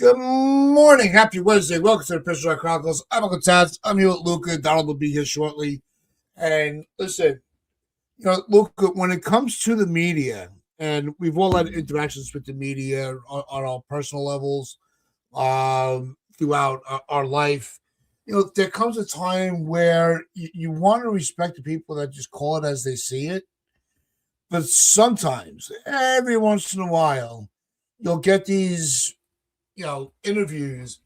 Good morning. Happy Wednesday. Welcome to the Pitcher Chronicles. I'm Uncle Taz. I'm here with Luca. Donald will be here shortly. And listen, Luca, when it comes to the media, and we've all had interactions with the media on our personal levels throughout our life, there comes a time where you want to respect the people that just call it as they see it. But sometimes, every once in a while, you'll get these, interviews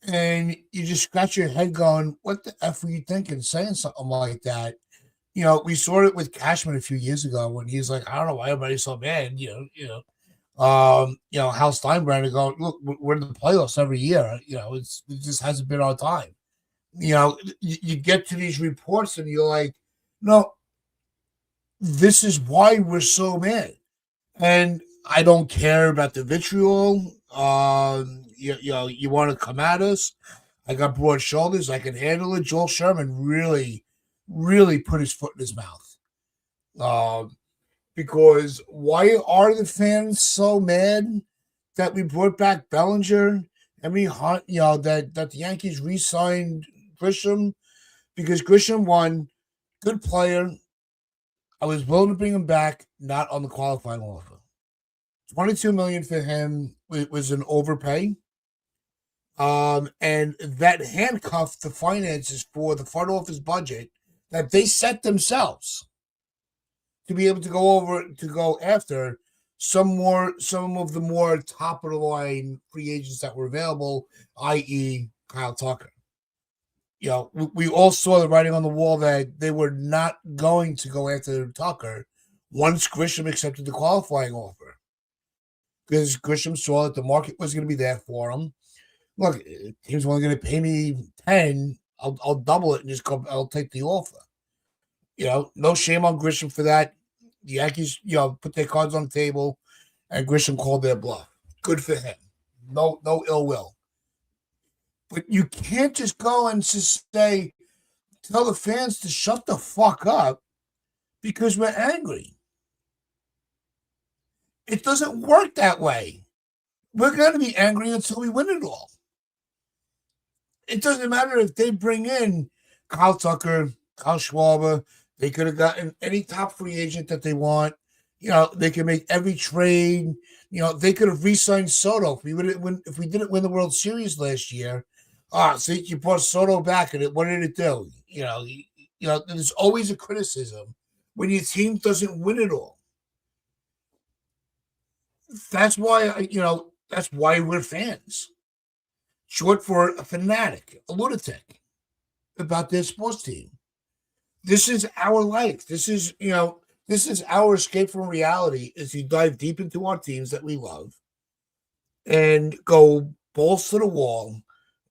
and you just scratch your head going, what the F were you thinking saying something like that? We saw it with Cashman a few years ago when he's like, I don't know why everybody's so mad, Hal Steinbrenner going, look, we're in the playoffs every year. It just hasn't been our time. You get to these reports and you're like, no, this is why we're so mad. And I don't care about the vitriol. You want to come at us? I got broad shoulders. I can handle it. Joel Sherman really, really put his foot in his mouth. Because why are the fans so mad that we brought back Bellinger? That the Yankees re-signed Grisham because Grisham won, good player. I was willing to bring him back, not on the qualifying offer. $22 million for him was an overpay. And that handcuffed the finances for the front office budget that they set themselves to be able to go after some of the more top of the line free agents that were available, i.e. Kyle Tucker. We all saw the writing on the wall that they were not going to go after Tucker once Grisham accepted the qualifying offer. Because Grisham saw that the market was going to be there for him. Look, he was only going to pay me 10. I'll double it and just go. I'll take the offer. No shame on Grisham for that. The Yankees, put their cards on the table, and Grisham called their bluff. Good for him. No ill will. But you can't just go and just tell the fans to shut the fuck up because we're angry. It doesn't work that way. We're going to be angry until we win it all. It doesn't matter if they bring in Kyle Tucker, Kyle Schwarber. They could have gotten any top free agent that they want. They can make every trade. They could have re-signed Soto if we didn't win the World Series last year. So you brought Soto back, and what did it do? There's always a criticism when your team doesn't win it all. That's why that's why we're fans. Short for a fanatic, a lunatic about their sports team. This is our life. This is our escape from reality as you dive deep into our teams that we love and go balls to the wall,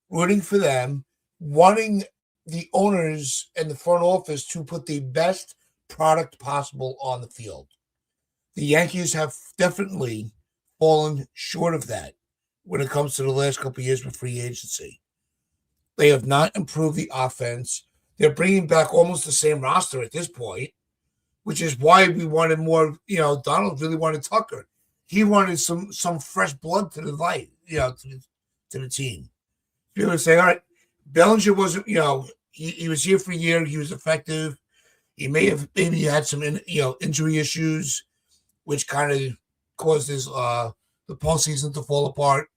rooting for them, wanting the owners and the front office to put the best product possible on the field. The Yankees have definitely fallen short of that when it comes to the last couple of years with free agency. They have not improved the offense. They're bringing back almost the same roster at this point, which is why we wanted more. Donald really wanted Tucker. He wanted some fresh blood to the light, to the team. People would say, all right, Bellinger wasn't, he was here for a year. He was effective. He maybe had some, injury issues, which kind of caused the postseason to fall apart.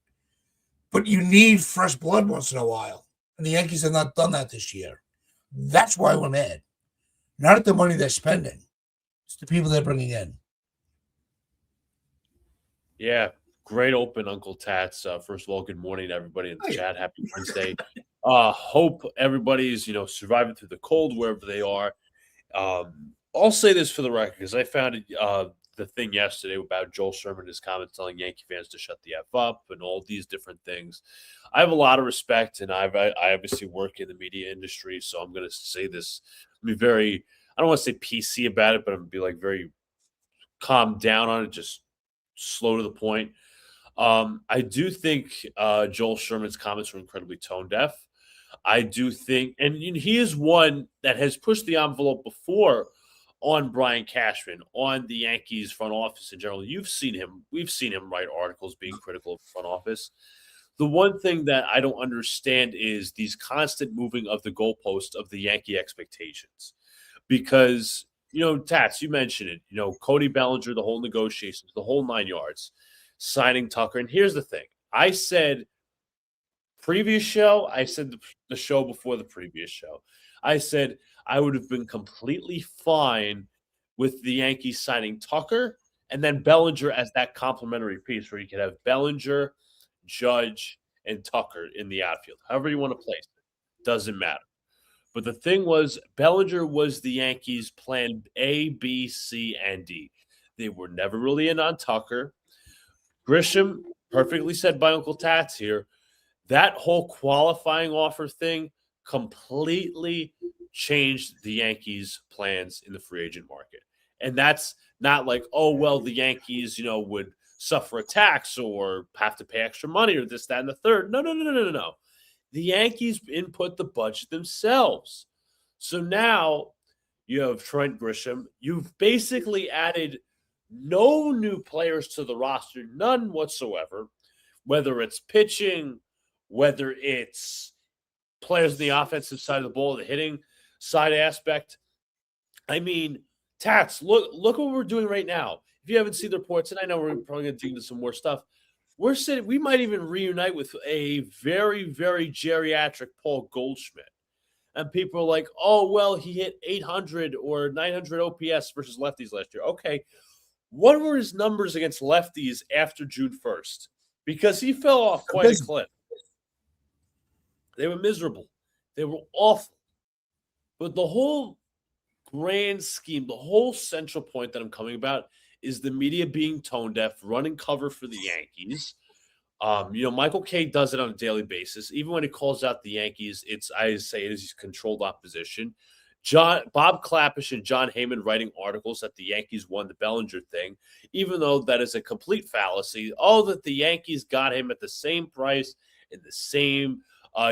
But you need fresh blood once in a while. And the Yankees have not done that this year. That's why we're mad. Not at the money they're spending. It's the people they're bringing in. Yeah, great open, Uncle Tats. First of all, good morning to everybody in the chat. Happy Wednesday. Hope everybody's, surviving through the cold wherever they are. I'll say this for the record because I found the thing yesterday about Joel Sherman, his comments telling Yankee fans to shut the F up and all these different things. I have a lot of respect, and I obviously work in the media industry, so I'm going to say this. Be very, I don't want to say PC about it, but I'm going to be like very calm down on it, just slow to the point. I do think Joel Sherman's comments were incredibly tone deaf. I do think, and he is one that has pushed the envelope before on Brian Cashman, on the Yankees front office in general. We've seen him write articles being critical of the front office. The one thing that I don't understand is these constant moving of the goalpost of the Yankee expectations. Because, Tats, you mentioned it, Cody Bellinger, the whole negotiations, the whole 9 yards, signing Tucker. And here's the thing. I said previous show, I said the show before the previous show, I said I would have been completely fine with the Yankees signing Tucker and then Bellinger as that complementary piece where you could have Bellinger, Judge, and Tucker in the outfield. However you want to place it, doesn't matter. But the thing was, Bellinger was the Yankees' plan A, B, C, and D. They were never really in on Tucker. Grisham, perfectly said by Uncle Tats here, that whole qualifying offer thing completely changed the Yankees' plans in the free agent market. And that's not like, oh, well, the Yankees, would suffer a tax or have to pay extra money or this, that, and the third. No. The Yankees input the budget themselves. So now you have Trent Grisham. You've basically added no new players to the roster, none whatsoever, whether it's pitching, whether it's players on the offensive side of the ball, the hitting side aspect. I mean, Tats, look what we're doing right now. If you haven't seen the reports, and I know we're probably going to dig into some more stuff, we might even reunite with a very, very geriatric Paul Goldschmidt. And people are like, oh, well, he hit 800 or 900 OPS versus lefties last year. Okay, what were his numbers against lefties after June 1st? Because he fell off quite a cliff. They were miserable. They were awful. But the whole grand scheme, the whole central point that I'm coming about is the media being tone deaf, running cover for the Yankees. Michael Kay does it on a daily basis. Even when he calls out the Yankees, I say it is controlled opposition. Bob Klapisch and John Heyman writing articles that the Yankees won the Bellinger thing, even though that is a complete fallacy. All that the Yankees got him at the same price in the same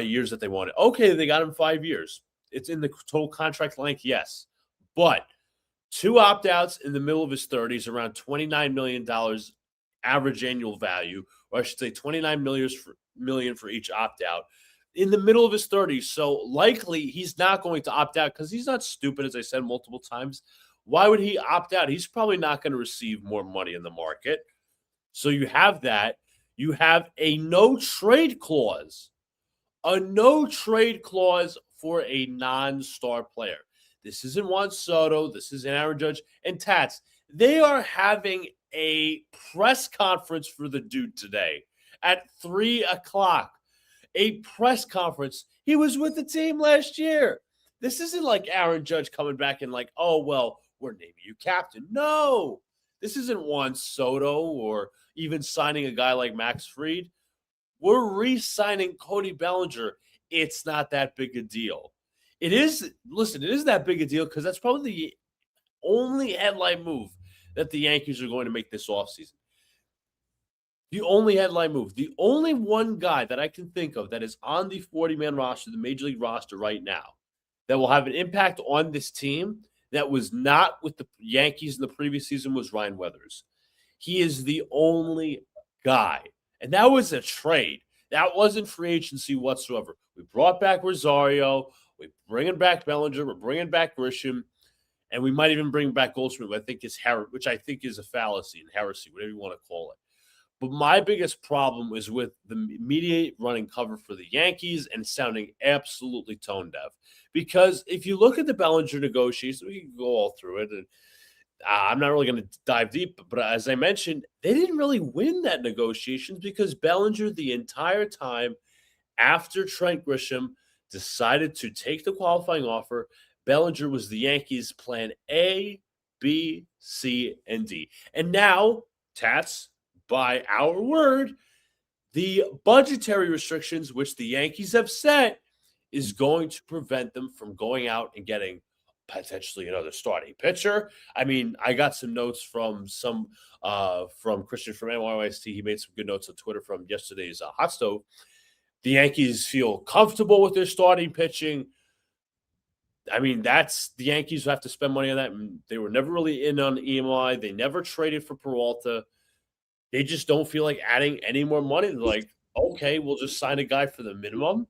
years that they wanted. Okay, they got him 5 years. It's in the total contract length, yes. But 2 opt-outs in the middle of his 30s, around $29 million average annual value, or I should say $29 million for each opt-out in the middle of his 30s. So likely he's not going to opt out because he's not stupid, as I said multiple times. Why would he opt out? He's probably not going to receive more money in the market. So you have that. You have a no-trade clause. A no-trade clause for a non-star player. This isn't Juan Soto. This isn't Aaron Judge. And Tats, they are having a press conference for the dude today at 3 o'clock. A press conference. He was with the team last year. This isn't like Aaron Judge coming back and like, oh, well, we're naming you captain. No. This isn't Juan Soto or even signing a guy like Max Fried. We're re-signing Cody Bellinger. It's not that big a deal. It is that big a deal because that's probably the only headline move that the Yankees are going to make this offseason. The only headline move. The only one guy that I can think of that is on the 40-man roster, the Major League roster right now, that will have an impact on this team that was not with the Yankees in the previous season was Ryan Weathers. He is the only guy. And that was a trade. That wasn't free agency whatsoever. We brought back Rosario. We're bringing back Bellinger. We're bringing back Grisham. And we might even bring back Goldschmidt, which I think is a fallacy and heresy, whatever you want to call it. But my biggest problem is with the media running cover for the Yankees and sounding absolutely tone deaf. Because if you look at the Bellinger negotiations, we can go all through it. And I'm not really going to dive deep, but as I mentioned, they didn't really win that negotiations because Bellinger the entire time after Trent Grisham decided to take the qualifying offer, Bellinger was the Yankees' plan A, B, C, and D. And now, Tats, by our word, the budgetary restrictions which the Yankees have set is going to prevent them from going out and getting potentially another starting pitcher. I mean, I got some notes from Christian from NYYST. He made some good notes on Twitter from yesterday's Hot Stove. The Yankees feel comfortable with their starting pitching. I mean, that's the Yankees who have to spend money on that. They were never really in on EMI. They never traded for Peralta. They just don't feel like adding any more money. Like, Okay, we'll just sign a guy for the minimum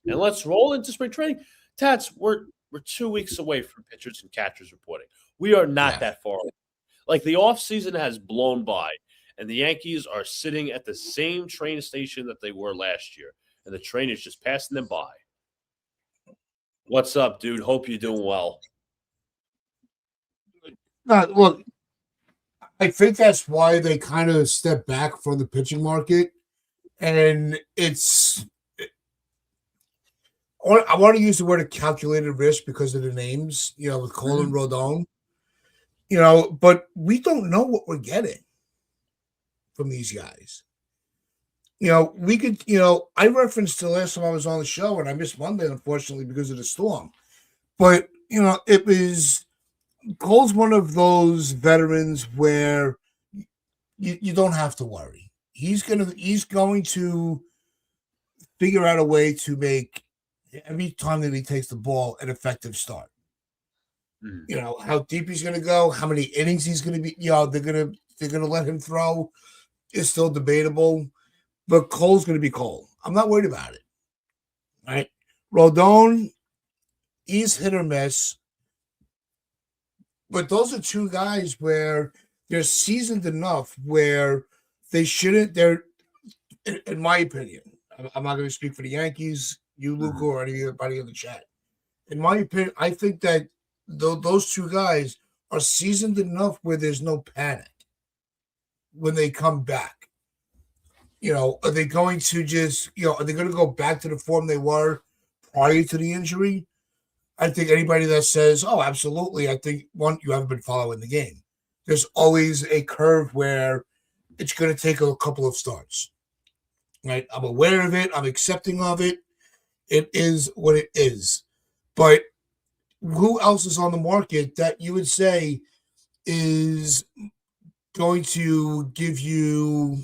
and let's roll into spring training. Tats, we're 2 weeks away from pitchers and catchers reporting. We are not Yeah. that far away. Like the offseason has blown by, and the Yankees are sitting at the same train station that they were last year, and the train is just passing them by. What's up, dude? Hope you're doing well. Look, I think that's why they kind of step back from the pitching market, and I want to use the word a calculated risk because of the names, with Cole and Rodon, but we don't know what we're getting from these guys. We could, I referenced the last time I was on the show, and I missed Monday, unfortunately, because of the storm. But, it was Cole's one of those veterans where you don't have to worry. He's going to figure out a way to make every time that he takes the ball an effective start. How deep he's going to go, how many innings he's going to be. They're gonna let him throw is still debatable, but Cole's going to be Cole. I'm not worried about it. Right, Rodon, he's hit or miss, but those are two guys where they're seasoned enough where they shouldn't. They're, in my opinion, I'm not going to speak for the Yankees, you, Luca, or anybody in the chat. In my opinion, I think that those two guys are seasoned enough where there's no panic when they come back. Are they going to just, are they going to go back to the form they were prior to the injury? I think anybody that says, oh, absolutely, I think, one, you haven't been following the game. There's always a curve where it's going to take a couple of starts. Right? I'm aware of it. I'm accepting of it. It is what it is. But who else is on the market that you would say is going to give you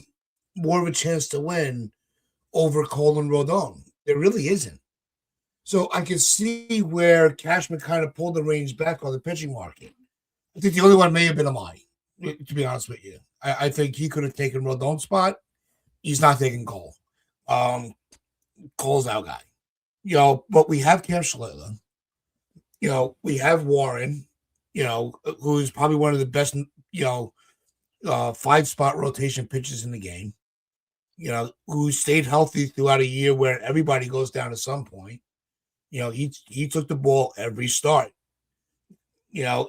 more of a chance to win over Cole and Rodon? There really isn't. So I can see where Cashman kind of pulled the reins back on the pitching market. I think the only one may have been Amai, to be honest with you. I think he could have taken Rodon's spot. He's not taking Cole. Cole's our guy. But we have Cam Schlitter. We have Warren, who's probably one of the best, 5-spot rotation pitchers in the game, who stayed healthy throughout a year where everybody goes down at some point. He took the ball every start. He had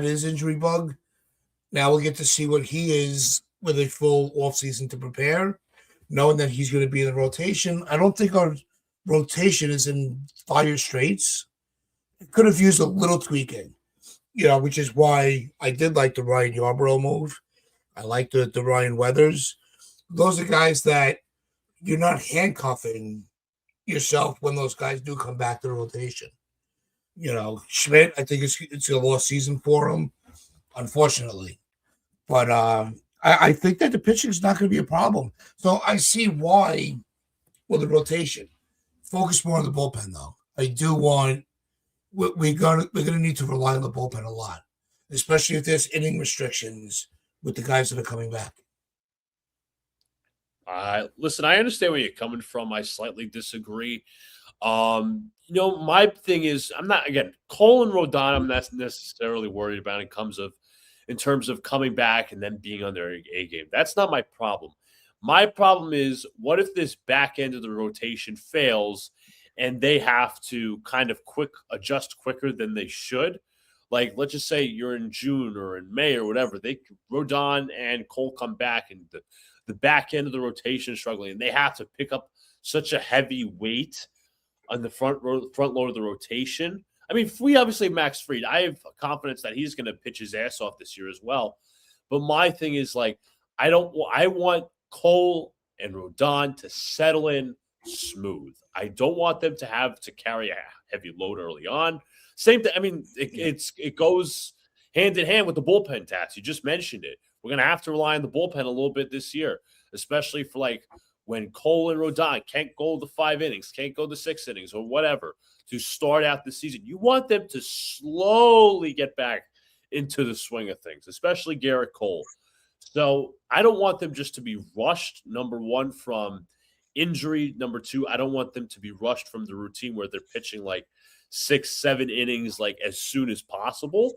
his injury bug. Now we'll get to see what he is with a full offseason to prepare, knowing that he's going to be in the rotation. I don't think our rotation is in dire straits. It could have used a little tweaking, which is why I did like the Ryan Yarbrough move. I like the Ryan Weathers. Those are guys that you're not handcuffing yourself when those guys do come back to the rotation. Schmidt, I think it's a lost season for him, unfortunately. But I think that the pitching is not going to be a problem. So I see why, the rotation. Focus more on the bullpen, though. I do want we're gonna need to rely on the bullpen a lot, especially if there's inning restrictions with the guys that are coming back. Listen, I understand where you're coming from. I slightly disagree. My thing is, I'm not, again, Cole and Rodon, I'm not necessarily worried about in terms of coming back and then being on their A game. That's not my problem. My problem is, what if this back end of the rotation fails and they have to kind of adjust quicker than they should? Like, let's just say you're in June or in May or whatever. Rodon and Cole come back and the back end of the rotation is struggling, and they have to pick up such a heavy weight on the front load of the rotation. I mean, we obviously have Max Fried. I have confidence that he's going to pitch his ass off this year as well. But my thing is, like, I want Cole and Rodon to settle in smooth. I don't want them to have to carry a heavy load early on. Same thing. I mean, it goes hand in hand with the bullpen Tats. You just mentioned it. We're going to have to rely on the bullpen a little bit this year, especially for like when Cole and Rodon can't go the 5 innings, can't go the 6 innings or whatever to start out the season. You want them to slowly get back into the swing of things, especially Garrett Cole. So I don't want them just to be rushed, number one, from injury. Number two, I don't want them to be rushed from the routine where they're pitching like 6, 7 innings like as soon as possible.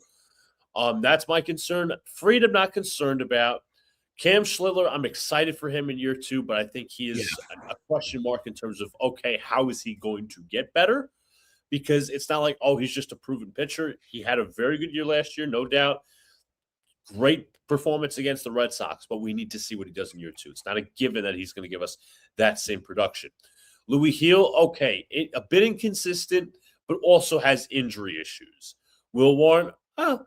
That's my concern. Freed, I'm not concerned about. Cam Schlittler, I'm excited for him in year 2, but I think he Yeah. is a question mark in terms of, okay, how is he going to get better? Because it's not like, oh, he's just a proven pitcher. He had a very good year last year, no doubt. Great performance against the Red Sox, but we need to see what he does in year 2. It's not a given that he's going to give us that same production. Louis Heel, okay, a bit inconsistent, but also has injury issues. Will Warren,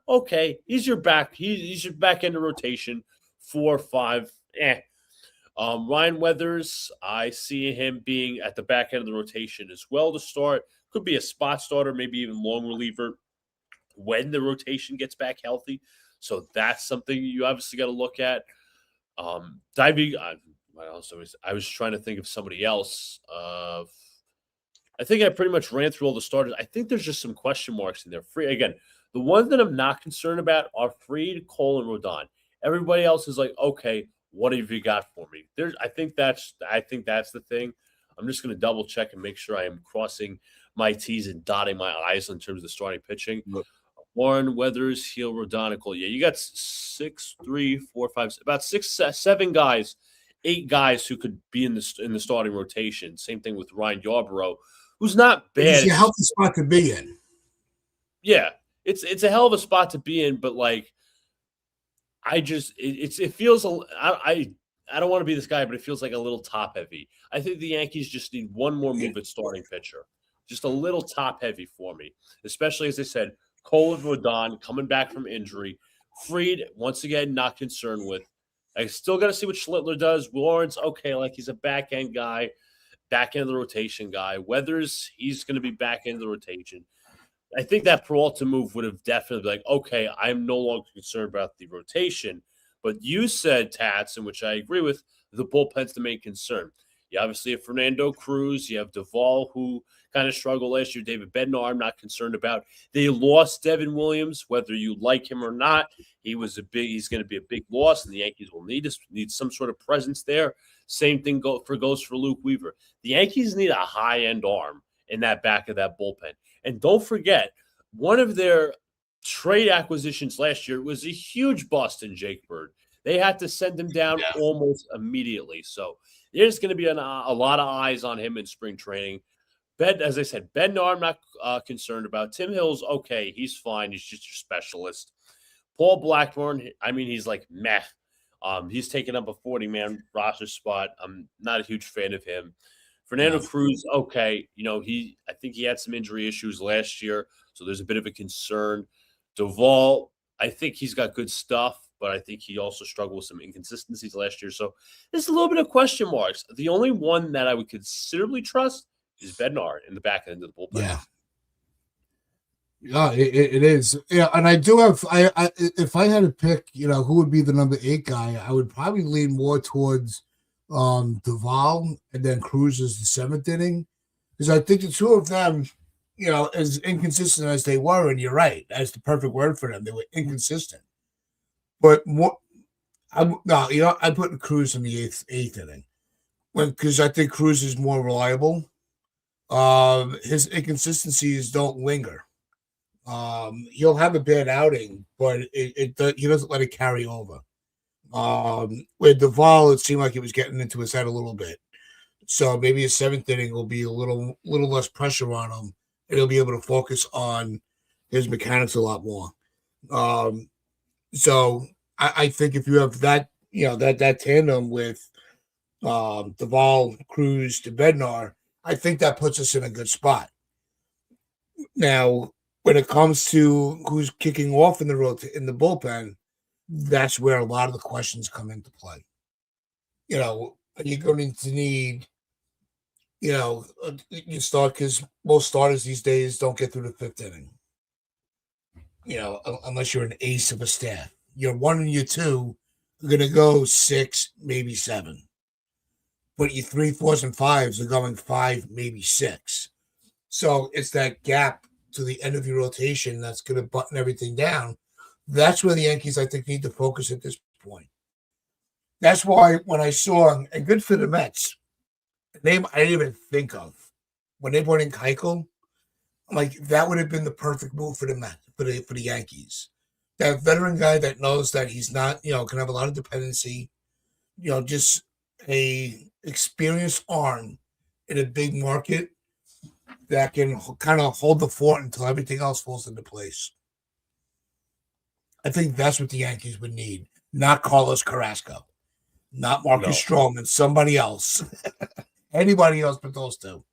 okay, he's your back. He's your back end of rotation, 4 or 5. Ryan Weathers, I see him being at the back end of the rotation as well to start. Could be a spot starter, maybe even long reliever when the rotation gets back healthy. So that's something you obviously got to look at. Diving, what else? I was trying to think of somebody else. I think I pretty much ran through all the starters. I think there's just some question marks in there. Free again. The ones that I'm not concerned about are Freed, Cole, and Rodon. Everybody else is like, okay, what have you got for me? I think that's the thing. I'm just going to double check and make sure I am crossing my T's and dotting my I's in terms of the starting pitching. Look. Warren, Weathers, Heel, Rodonical. Yeah, you got 6, 3, 4, 5, about 6, 7 guys, 8 guys who could be in the starting rotation. Same thing with Ryan Yarbrough, who's not bad. It's a healthy spot to be in. Yeah, it's a hell of a spot to be in, but like, it feels I don't want to be this guy, but it feels like a little top heavy. I think the Yankees just need one more move at starting pitcher, just a little top heavy for me, especially as I said. Cole and Rodon coming back from injury. Freed, once again, not concerned with. I still got to see what Schlittler does. Lawrence, okay, like he's a back end guy, back end of the rotation guy. Weathers, he's going to be back end of the rotation. I think that Peralta move would have definitely been like, okay, I'm no longer concerned about the rotation. But you said, Tats, and which I agree with, the bullpen's the main concern. You obviously have Fernando Cruz. You have Duvall, who kind of struggled last year. David Bednar, I'm not concerned about. They lost Devin Williams, whether you like him or not. He's going to be a big loss, and the Yankees will need some sort of presence there. Same thing goes for Luke Weaver. The Yankees need a high-end arm in that back of that bullpen. And don't forget, one of their trade acquisitions last year was a huge bust in Jake Bird. They had to send him down almost immediately. So there's going to be a lot of eyes on him in spring training. As I said, Bednar, I'm not concerned about. Tim Hill's okay. He's fine. He's just your specialist. Paul Blackburn, I mean, he's like meh. He's taking up a 40-man roster spot. I'm not a huge fan of him. Fernando Cruz, okay. I think he had some injury issues last year, so there's a bit of a concern. Duvall, I think he's got good stuff, but I think he also struggled with some inconsistencies last year. So there's a little bit of question marks. The only one that I would considerably trust is Bednar in the back end of the bullpen. Yeah. Yeah, it is. Yeah, and I do have. I if I had to pick, who would be the number 8 guy, I would probably lean more towards Duvall and then Cruz as the 7th inning, because I think the two of them, as inconsistent as they were, and you're right, that's the perfect word for them. They were inconsistent, but more. I put Cruz in the eighth inning, because I think Cruz is more reliable. His inconsistencies don't linger. He'll have a bad outing, but he doesn't let it carry over. With Duvall, it seemed like it was getting into his head a little bit. So maybe a 7th inning will be a little less pressure on him, and he'll be able to focus on his mechanics a lot more. So I think if you have that, that tandem with Duvall, Cruz to Bednar, I think that puts us in a good spot. Now, when it comes to who's kicking off in the bullpen, that's where a lot of the questions come into play. Are you going to need, you start, because most starters these days don't get through the 5th inning. Unless you're an ace of a staff. Your 1 and your 2 are going to go 6, maybe 7. But your 3, 4s, and 5s are going 5, maybe 6. So it's that gap to the end of your rotation that's going to button everything down. That's where the Yankees, I think, need to focus at this point. That's why when I saw, and good for the Mets, a name I didn't even think of, when they brought in Keuchel, I'm like, that would have been the perfect move for the Mets, for the Yankees. That veteran guy that knows that he's not, can have a lot of dependency, just a experienced arm in a big market that can kind of hold the fort until everything else falls into place. I think that's what the Yankees would need, not Carlos Carrasco, not Marcus No. Stroman, somebody else, anybody else but those two.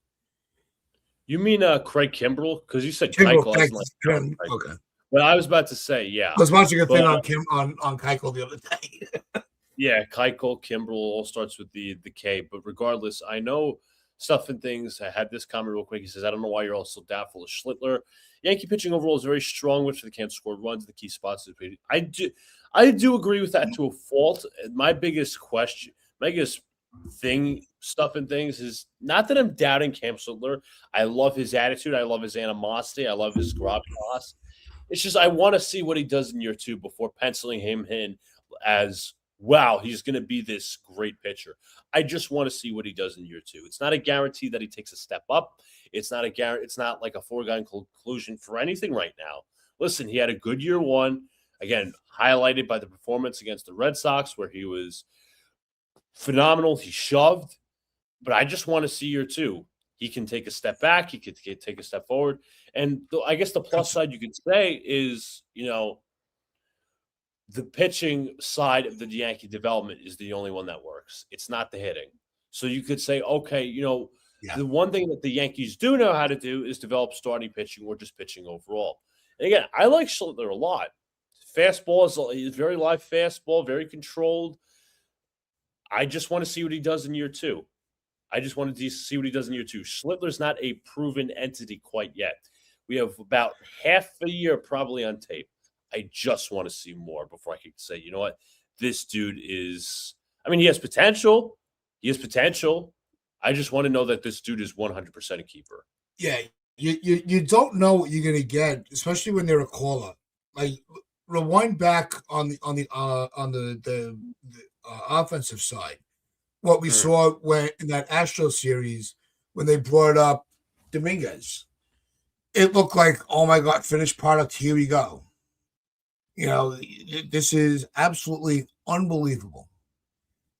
You mean Craig Kimbrell? Because you said Kimbrel, Keuchel. I was thank like, no, you. Okay. Keuchel. But I was about to say, yeah. I was watching a But thing on Keuchel the other day. yeah, Keuchel, Kimbrell all starts with the K. But regardless, I know stuff and things. I had this comment real quick. He says, I don't know why you're all so doubtful of Schlittler. Yankee pitching overall is very strong, which they can't score runs. The key spots. I do agree with that to a fault. My biggest question, my biggest thing, stuff and things is not that I'm doubting Cam Schlittler. I love his attitude. I love his animosity. I love his gravitas. It's just I want to see what he does in year two before penciling him in as wow, he's going to be this great pitcher. I just want to see what he does in year two. It's not a guarantee that he takes a step up. It's not a guarantee. It's not like a foregone conclusion for anything right now. Listen, he had a good year one. Again, highlighted by the performance against the Red Sox, where he was phenomenal. He shoved, but I just want to see year two. He can take a step back. He could take a step forward. And I guess the plus side you could say is, the pitching side of the Yankee development is the only one that works. It's not the hitting. So you could say, okay, Yeah. the one thing that the Yankees do know how to do is develop starting pitching or just pitching overall. And again, I like Schlittler a lot. Fastball is very live fastball, very controlled. I just want to see what he does in year two. I just wanted to see what he does in year two. Schlittler's not a proven entity quite yet. We have about half a year probably on tape. I just want to see more before I can say, you know what, this dude is. I mean, he has potential. He has potential. I just want to know that this dude is 100% a keeper. Yeah, you don't know what you're gonna get, especially when they're a caller. Like rewind back on the offensive side, what we saw when in that Astro series when they brought up Dominguez, it looked like, oh my god, finished product. Here we go. This is absolutely unbelievable.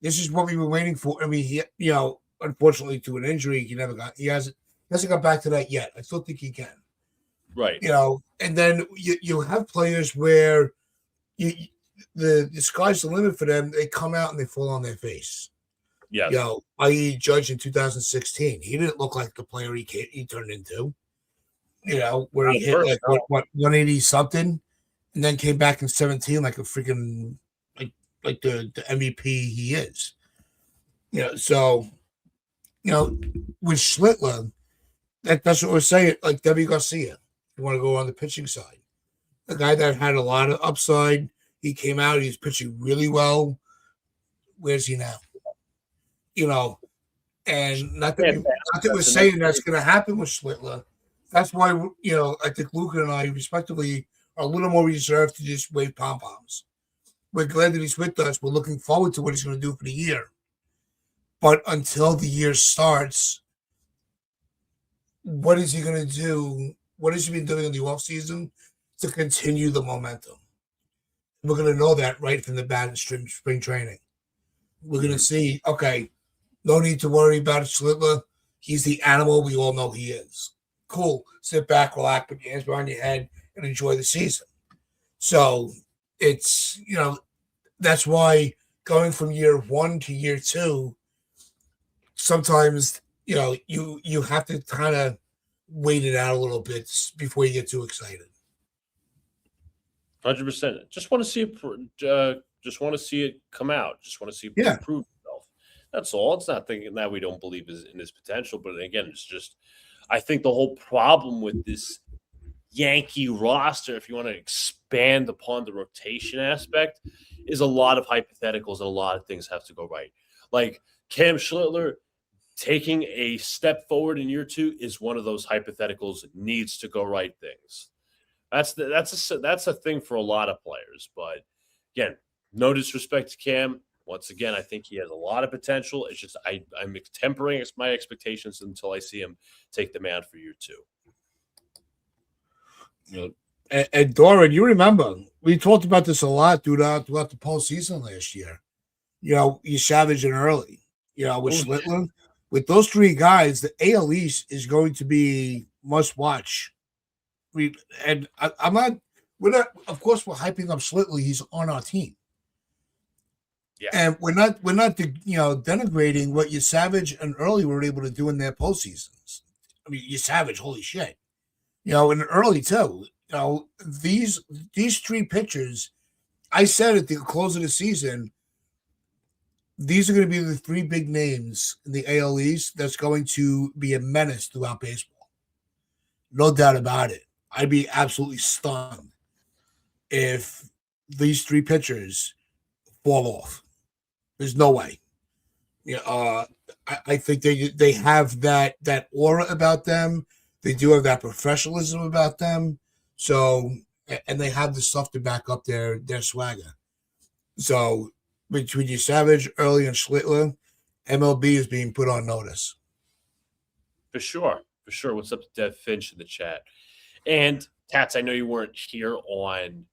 This is what we were waiting for. I mean, unfortunately, to an injury, he hasn't got back to that yet. I still think he can. Right. And then you have players where you the sky's the limit for them. They come out and they fall on their face. Yes. I.e. Judge in 2016. He didn't look like the player he turned into. Where he hit like what 180 something, and then came back in 17 like a freaking like the MVP he is. So with Schlittler, that's what we're saying. Like Debbie Garcia, you want to go on the pitching side, a guy that had a lot of upside. He came out, he's pitching really well. Where's he now? And not that we're saying that's going to happen with Schlittler. That's why I think Luca and I respectively are a little more reserved to just wave pom poms. We're glad that he's with us. We're looking forward to what he's going to do for the year. But until the year starts, what is he going to do? What has he been doing in the offseason to continue the momentum? We're going to know that right from the bat in spring training. We're going to see, okay, no need to worry about Schlittler. He's the animal we all know he is. Cool. Sit back, relax, put your hands behind your head, and enjoy the season. So it's, that's why going from year one to year two, sometimes, you have to kind of wait it out a little bit before you get too excited. 100%. Just want to see it. Just want to see it come out. Just want to see it improve itself. That's all. It's not thinking that we don't believe in his potential, but again, it's just. I think the whole problem with this Yankee roster, if you want to expand upon the rotation aspect, is a lot of hypotheticals and a lot of things have to go right. Like Cam Schlittler taking a step forward in year two is one of those hypotheticals that needs to go right things. That's a thing for a lot of players. But again, no disrespect to Cam. Once again, I think he has a lot of potential. It's just I'm tempering my expectations until I see him take the mound for year 2. You know, and Doran, you remember we talked about this a lot throughout the postseason last year. You know, you Savage and Early. You know, with Schlittler, with those three guys, the AL East is going to be must watch. I'm not. We're not. Of course, we're hyping up Schlittler. He's on our team. Yeah. And we're not denigrating what you Savage and Early were able to do in their postseasons. I mean, you Savage, holy shit. You know, and Early too. You know, these three pitchers, I said at the close of the season, these are going to be the three big names in the AL East that's going to be a menace throughout baseball. No doubt about it. I'd be absolutely stunned if these three pitchers fall off. There's no way. I think they have that aura about them. They do have that professionalism about them. So, and they have the stuff to back up their swagger. So, between you Savage, Early, and Schlittler, MLB is being put on notice. For sure. What's up to Dev Finch in the chat? And Tats, I know you weren't here on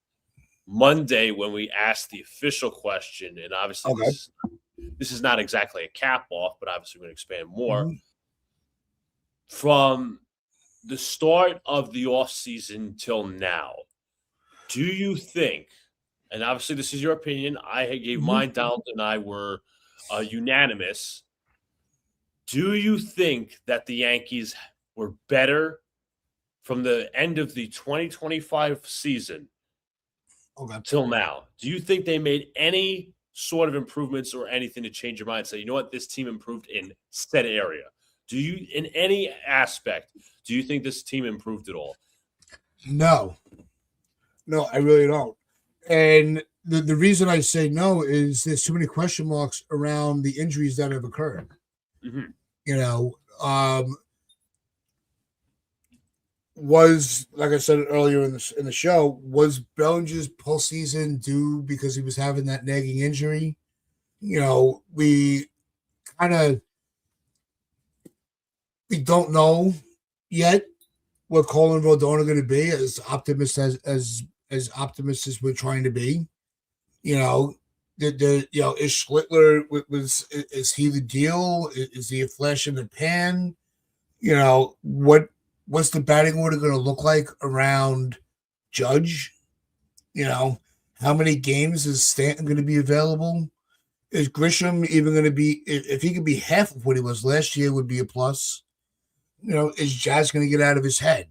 Monday when we asked the official question, and obviously this is not exactly a cap off, but obviously we're going to expand more. Mm-hmm. From the start of the offseason till now, do you think, and obviously this is your opinion, I gave mine, Donald and I were unanimous, do you think that the Yankees were better from the end of the 2025 season till now? Do you think they made any sort of improvements or anything to change your mind? Say, you know what, this team improved in said area. Do you, in any aspect, do you think this team improved at all? No, I really don't. And the reason I say no is there's too many question marks around the injuries that have occurred. Mm-hmm. You know, was, like I said earlier in the show, was Bellinger's postseason due because he was having that nagging injury? You know, we don't know yet what Cole and Rodon are going to be, as optimistic as optimists as we're trying to be. You know, is Schlittler is he the deal? Is he a flash in the pan? You know, what's the batting order going to look like around Judge? You know, how many games is Stanton going to be available? Is Grisham even going to be, if he could be half of what he was last year, would be a plus? You know, is Jazz going to get out of his head?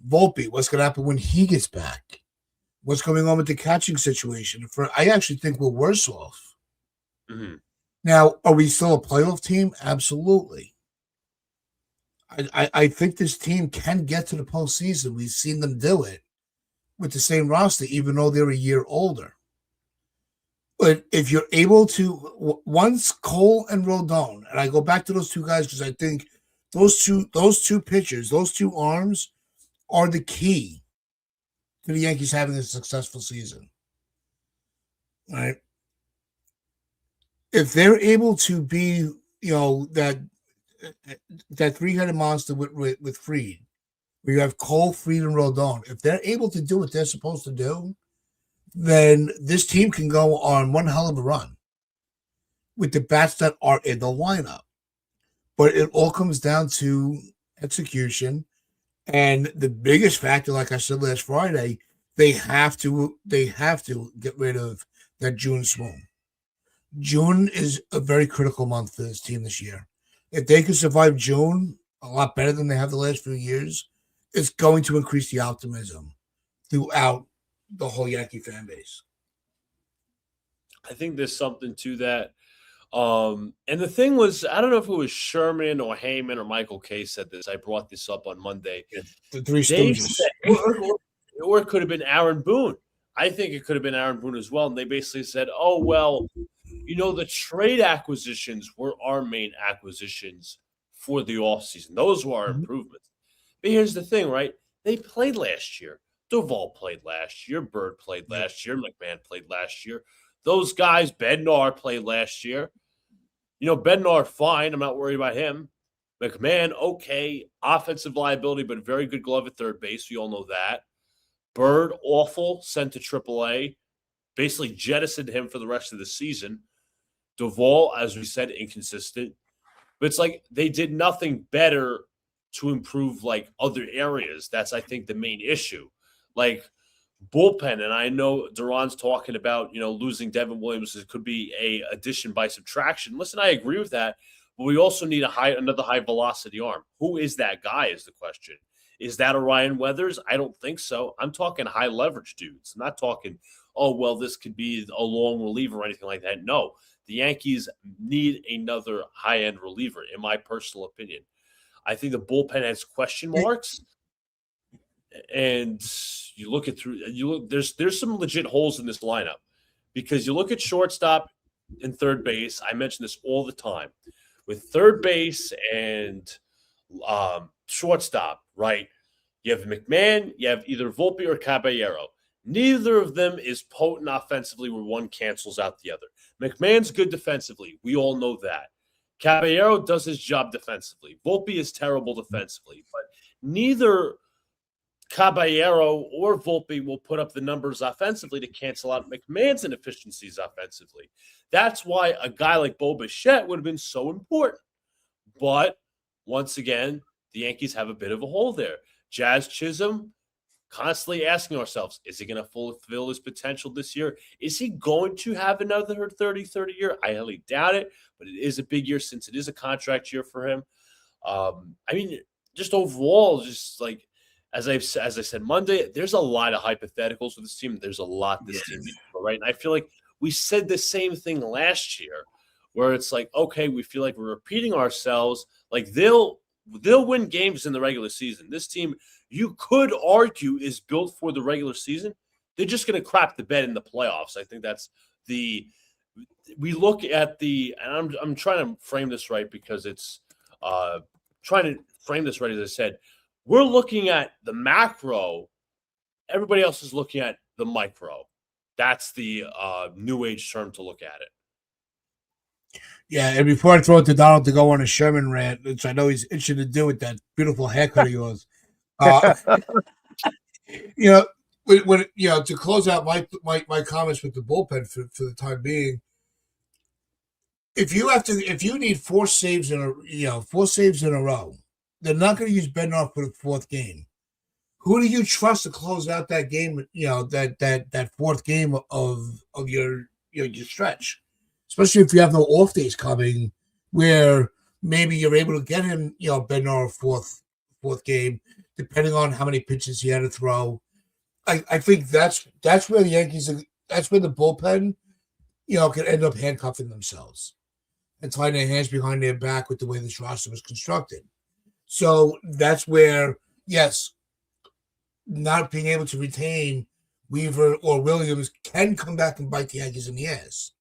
Volpe, what's going to happen when he gets back? What's going on with the catching situation? I actually think we're worse off. Mm-hmm. Now, are we still a playoff team? Absolutely. I think this team can get to the postseason. We've seen them do it with the same roster, even though they're a year older. But if you're able to, once Cole and Rodon, and I go back to those two guys because I think those two pitchers, those two arms are the key to the Yankees having a successful season. All right. If they're able to be, you know, that three-headed monster with Fried, where you have Cole, Fried, and Rodon, if they're able to do what they're supposed to do, then this team can go on one hell of a run with the bats that are in the lineup. But it all comes down to execution. And the biggest factor, like I said last Friday, they have to get rid of that June swoon. June is a very critical month for this team this year. If they can survive June a lot better than they have the last few years, it's going to increase the optimism throughout the whole Yankee fan base. I think there's something to that. And the thing was, I don't know if it was Sherman or Heyman or Michael Kay said this. I brought this up on Monday. The three Stooges. Or it could have been Aaron Boone. I think it could have been Aaron Boone as well. And they basically said, oh, well, you know, the trade acquisitions were our main acquisitions for the offseason. Those were our improvements. But here's the thing, right? They played last year. Duvall played last year. Bird played last year. McMahon played last year. those guys, Bednar played last year. Bednar, fine. I'm not worried about him. McMahon, okay. Offensive liability, but very good glove at third base. We all know that. Bird, awful. Sent to AAA. Basically jettisoned him for the rest of the season. Duvall, as we said, inconsistent. But it's like they did nothing better to improve like other areas. That's, I think, the main issue. Like bullpen, and I know Duran's talking about, losing Devin Williams. It could be a addition by subtraction. Listen, I agree with that, but we also need another high velocity arm. Who is that guy is the question. Is that a Ryan Weathers? I don't think so. I'm talking high leverage dudes. I'm not talking, oh, well, this could be a long reliever or anything like that. No, the Yankees need another high-end reliever, in my personal opinion. I think the bullpen has question marks, and you look at there's some legit holes in this lineup because you look at shortstop and third base. I mention this all the time with third base and shortstop, right? You have McMahon, you have either Volpe or Caballero. Neither of them is potent offensively where one cancels out the other. McMahon's good defensively. We all know that. Caballero does his job defensively. Volpe is terrible defensively, but neither Caballero or Volpe will put up the numbers offensively to cancel out McMahon's inefficiencies offensively. That's why a guy like Bo Bichette would have been so important. But once again, the Yankees have a bit of a hole there. Jazz Chisholm, constantly asking ourselves, is he going to fulfill his potential this year? Is he going to have another 30 year? I highly doubt it, but it is a big year since it is a contract year for him. Just overall, just like, as I said Monday, there's a lot of hypotheticals with this team. There's a lot this team needs, right? And I feel like we said the same thing last year, where it's like, okay, we feel like we're repeating ourselves. Like they'll win games in the regular season. This team, you could argue, is built for the regular season. They're just going to crap the bed in the playoffs. I think that's we look at and I'm trying to frame this right because it's trying to frame this right. As I said, we're looking at the macro. Everybody else is looking at the micro. That's the new age term to look at it. Yeah, and before I throw it to Donald to go on a Sherman rant, which I know he's itching to do with that beautiful haircut of yours, to close out my comments with the bullpen for the time being, if you need four saves in a row, they're not going to use Bednar for the fourth game. Who do you trust to close out that game? That fourth game of your stretch. Especially if you have no off days coming, where maybe you're able to get him, Bednar fourth game, depending on how many pitches he had to throw. I think that's where the Yankees, that's where the bullpen, can end up handcuffing themselves and tying their hands behind their back with the way this roster was constructed. So that's where, yes, not being able to retain Weaver or Williams can come back and bite the Yankees in the ass.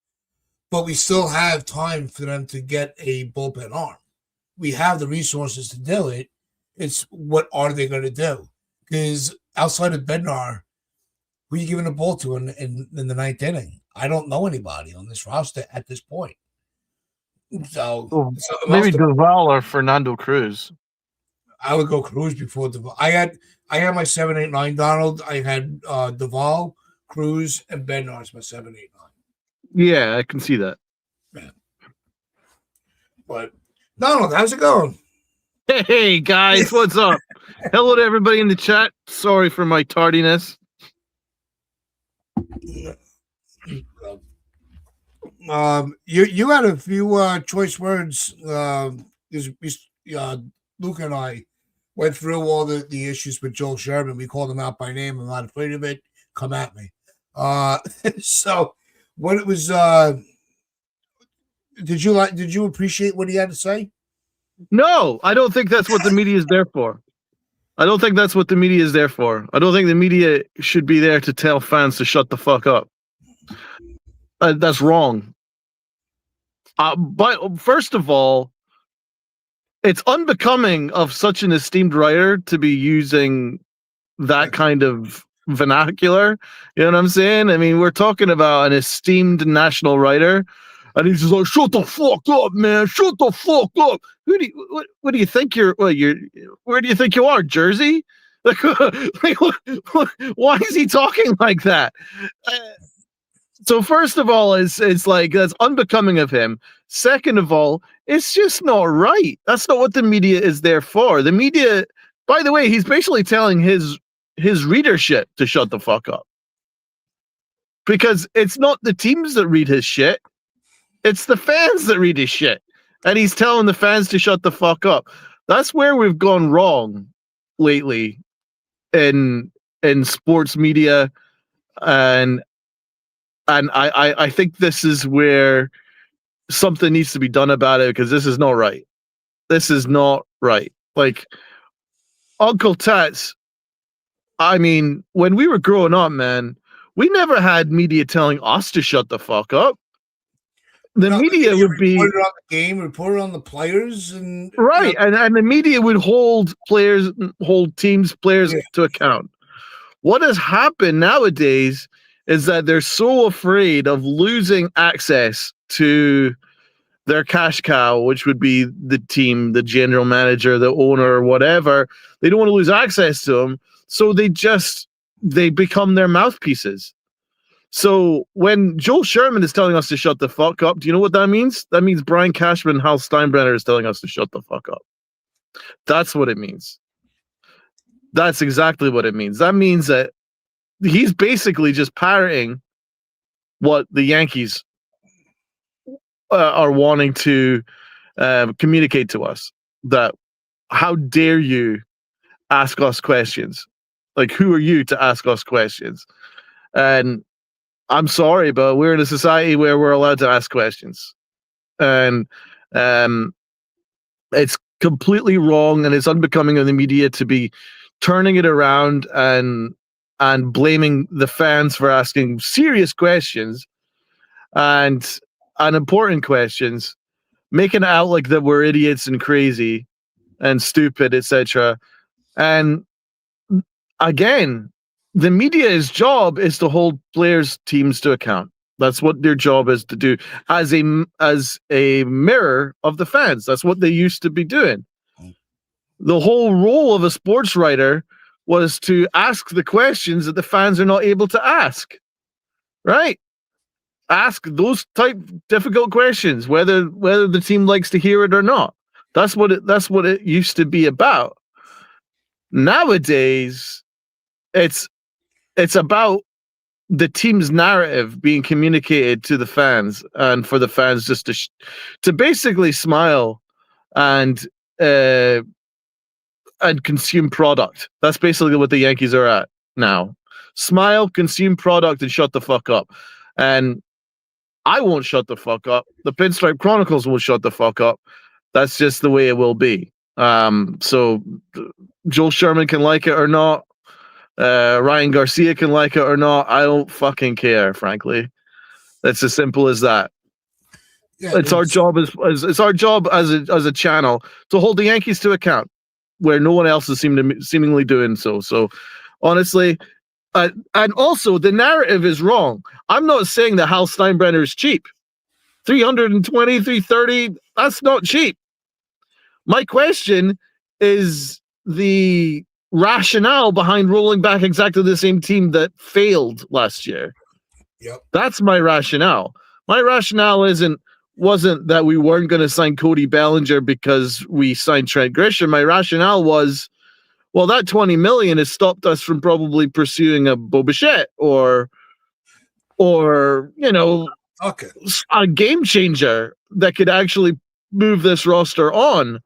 But we still have time for them to get a bullpen arm. We have the resources to do it. It's what are they going to do? Because outside of Bednar, who are you giving the ball to in the ninth inning? I don't know anybody on this roster at this point. So maybe Duvall or Fernando Cruz. I would go Cruz before Duvall. I had my 7, 8, 9, Donald. I had Duvall, Cruz, and Bednar as my 7, 8, 9. Yeah, I can see that. Yeah. But Donald, how's it going? Hey guys, what's up? Hello to everybody in the chat. Sorry for my tardiness. You had a few choice words. Luke and I went through all the issues with Joel Sherman. We called him out by name. I'm not afraid of it. Come at me. So. What it was, did you appreciate what he had to say? No, I don't think that's what the media is there for. I don't think that's what the media is there for. I don't think the media should be there to tell fans to shut the fuck up. That's wrong. But first of all, it's unbecoming of such an esteemed writer to be using that kind of vernacular. You know what I'm saying? I mean, we're talking about an esteemed national writer, and he's just like, "Shut the fuck up, man! Shut the fuck up!" What do you think you're? Well, where do you think you are, Jersey? Like, why is he talking like that? So first of all, it's like that's unbecoming of him. Second of all, it's just not right. That's not what the media is there for. The media, by the way, he's basically telling his readership to shut the fuck up. Because it's not the teams that read his shit. It's the fans that read his shit. And he's telling the fans to shut the fuck up. That's where we've gone wrong lately in sports media, and I think this is where something needs to be done about it, because this is not right. This is not right. Like, Uncle Tats, I mean, when we were growing up, man, we never had media telling us to shut the fuck up. The media would be reported on the game, reported on the players, and right, and the media would hold teams, players to account. What has happened nowadays is that they're so afraid of losing access to their cash cow, which would be the team, the general manager, the owner, or whatever. They don't want to lose access to them, so they become their mouthpieces. So when Joel Sherman is telling us to shut the fuck up, do you know what that means? That means Brian Cashman and Hal Steinbrenner is telling us to shut the fuck up. That's what it means. That's exactly what it means. That means that he's basically just parroting what the Yankees are wanting to communicate to us. That how dare you ask us questions? Like, who are you to ask us questions? And I'm sorry, but we're in a society where we're allowed to ask questions, and it's completely wrong, and it's unbecoming of the media to be turning it around and blaming the fans for asking serious questions and important questions, making it out like that we're idiots and crazy and stupid, etc. And again, the media's job is to hold players' teams to account. That's what their job is to do as a mirror of the fans. That's what they used to be doing. The whole role of a sports writer was to ask the questions that the fans are not able to ask. Right? Ask those type difficult questions, whether the team likes to hear it or not. That's what it used to be about. Nowadays, it's about the team's narrative being communicated to the fans, and for the fans just to basically smile and consume product. That's basically what the Yankees are at now. Smile, consume product, and shut the fuck up. And I won't shut the fuck up. The Pinstripe Chronicles won't shut the fuck up. That's just the way it will be. So Joel Sherman can like it or not. Ryan Garcia can like it or not. I don't fucking care, frankly. It's as simple as that. Yeah, it's our job as our job as a channel to hold the Yankees to account, where no one else is seemingly doing so. So honestly, and also the narrative is wrong. I'm not saying that Hal Steinbrenner is cheap. 320, 330, that's not cheap. My question is the rationale behind rolling back exactly the same team that failed last year. Yep. That's my rationale. My rationale wasn't that we weren't going to sign Cody Bellinger because we signed Trent Grisham. My rationale was, well, that $20 million has stopped us from probably pursuing a Bo Bichette or a game changer that could actually move this roster on.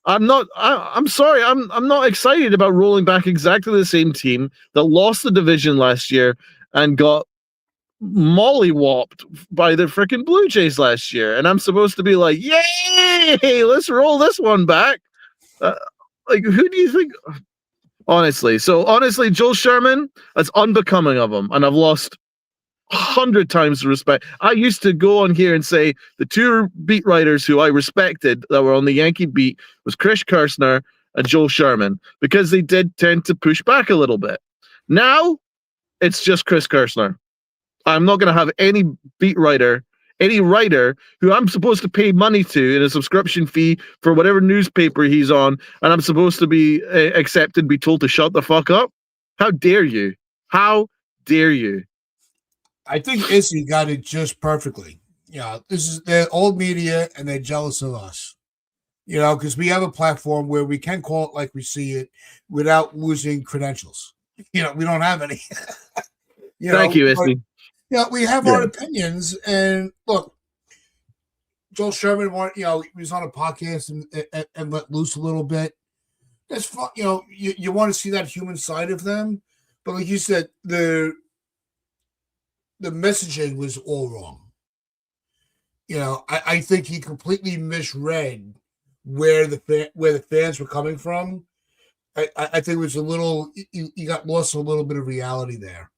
I'm sorry. I'm not excited about rolling back exactly the same team that lost the division last year and got mollywopped by the freaking Blue Jays last year. And I'm supposed to be like, yay, let's roll this one back. Like, who do you think? Honestly, Joel Sherman, that's unbecoming of him. And I've lost 100 times the respect. I used to go on here and say the two beat writers who I respected that were on the Yankee beat was Chris Kirshner and Joel Sherman, because they did tend to push back a little bit. Now it's just Chris Kirshner. I'm not going to have any beat writer, any writer who I'm supposed to pay money to in a subscription fee for whatever newspaper he's on, and I'm supposed to be accepted, be told to shut the fuck up. How dare you? How dare you? I think Izzy got it just perfectly. This is the old media, and they're jealous of us. Because we have a platform where we can call it like we see it without losing credentials. We don't have any. Thank you, Izzy. We have our opinions, and look, Joel Sherman, he was on a podcast and let loose a little bit. That's fun. You want to see that human side of them, but like you said, the messaging was all wrong. I think he completely misread where the fans were coming from. I think it was a little. You got lost a little bit of reality there.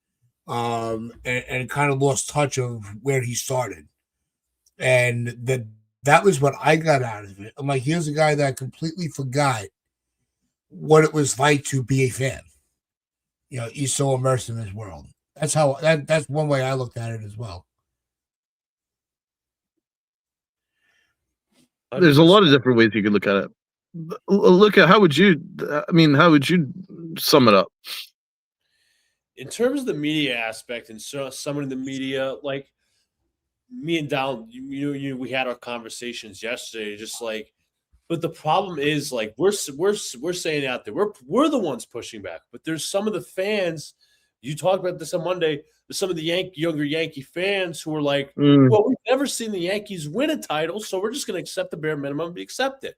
And kind of lost touch of where he started. And that was what I got out of it. I'm like, here's a guy that completely forgot what it was like to be a fan. He's so immersed in his world. That's one way I looked at it as well. There's a lot of different ways you could look at it. Look at how would you sum it up? In terms of the media aspect and someone in the media, like me and Dal, we had our conversations yesterday, just like, but the problem is like we're saying out there, we're the ones pushing back, but there's some of the fans. You talked about this on Monday. There's some of the younger Yankee fans who are like, well, we've never seen the Yankees win a title, so we're just going to accept the bare minimum and accept it.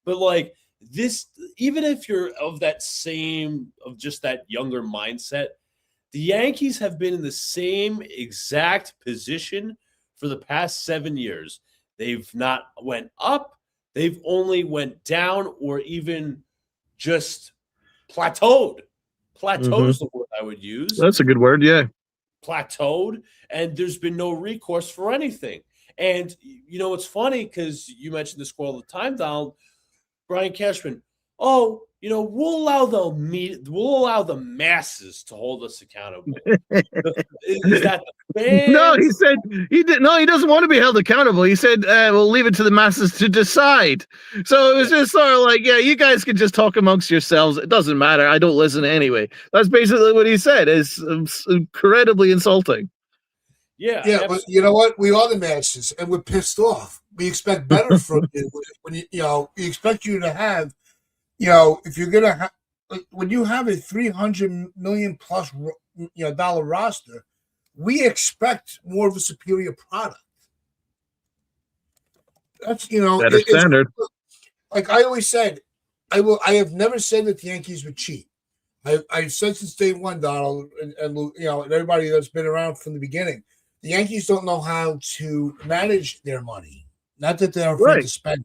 But like this, even if you're of just that younger mindset, the Yankees have been in the same exact position for the past 7 years. They've not went up. They've only went down or even just plateaued. Plateaued is the word I would use. That's a good word, yeah. Plateaued, and there's been no recourse for anything. And, it's funny because you mentioned this all the time, Donald, Brian Cashman. We'll allow the masses to hold us accountable. Is that the fans? No, he said he did. No, he doesn't want to be held accountable. He said we'll leave it to the masses to decide. So it was just sort of like, yeah, you guys can just talk amongst yourselves. It doesn't matter. I don't listen anyway. That's basically what he said. It's incredibly insulting. Yeah, but you know what? We are the masses, and we're pissed off. We expect better from you. When we expect you to have. If you're gonna have, when you have a $300 million plus dollar roster, we expect more of a superior product. That's better standard. Like I always said, I have never said that the Yankees would cheat. I've said since day one, Donald, and everybody that's been around from the beginning, the Yankees don't know how to manage their money. Not that they're afraid to spend.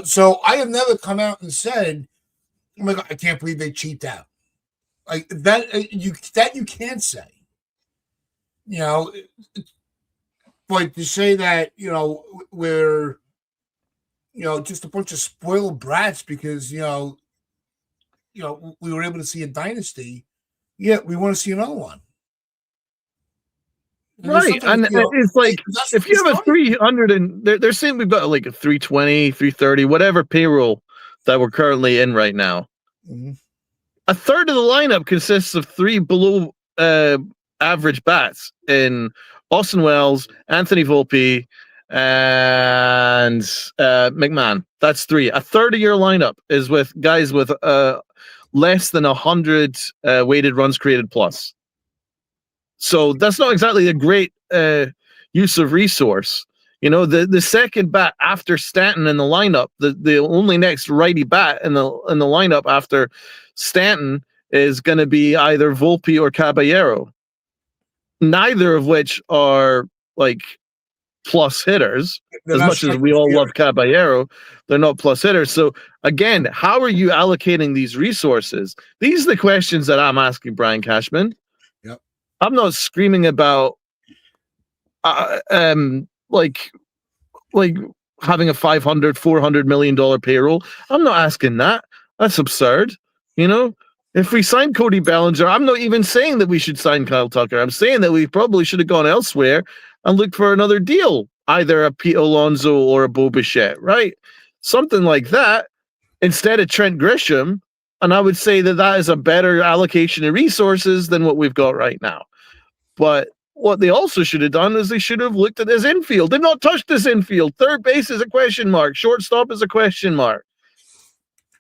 So I have never come out and said, "Oh my God, I can't believe they cheat out." Like that, you can't say. But to say that we're just a bunch of spoiled brats because we were able to see a dynasty. Yeah, we want to see another one. Right, and it's like if you have a 300 and they're saying we've got like a 320, 330, whatever payroll that we're currently in right now. Mm-hmm. A third of the lineup consists of three below average bats in Austin Wells, Anthony Volpe, and McMahon. That's three. A third of your lineup is with guys with less than 100 weighted runs created plus. So that's not exactly a great use of resource. The second bat after Stanton in the lineup, the only next righty bat in the lineup after Stanton is going to be either Volpe or Caballero. Neither of which are like plus hitters. As much as we all love Caballero, they're not plus hitters. So again, how are you allocating these resources? These are the questions that I'm asking Brian Cashman. I'm not screaming about like having a $500, $400 million payroll. I'm not asking that. That's absurd. If we sign Cody Bellinger, I'm not even saying that we should sign Kyle Tucker. I'm saying that we probably should have gone elsewhere and looked for another deal, either a Pete Alonso or a Bo Bichette, right? Something like that instead of Trent Grisham. And I would say that that is a better allocation of resources than what we've got right now. But what they also should have done is they should have looked at his infield. They've not touched his infield. Third base is a question mark. Shortstop is a question mark.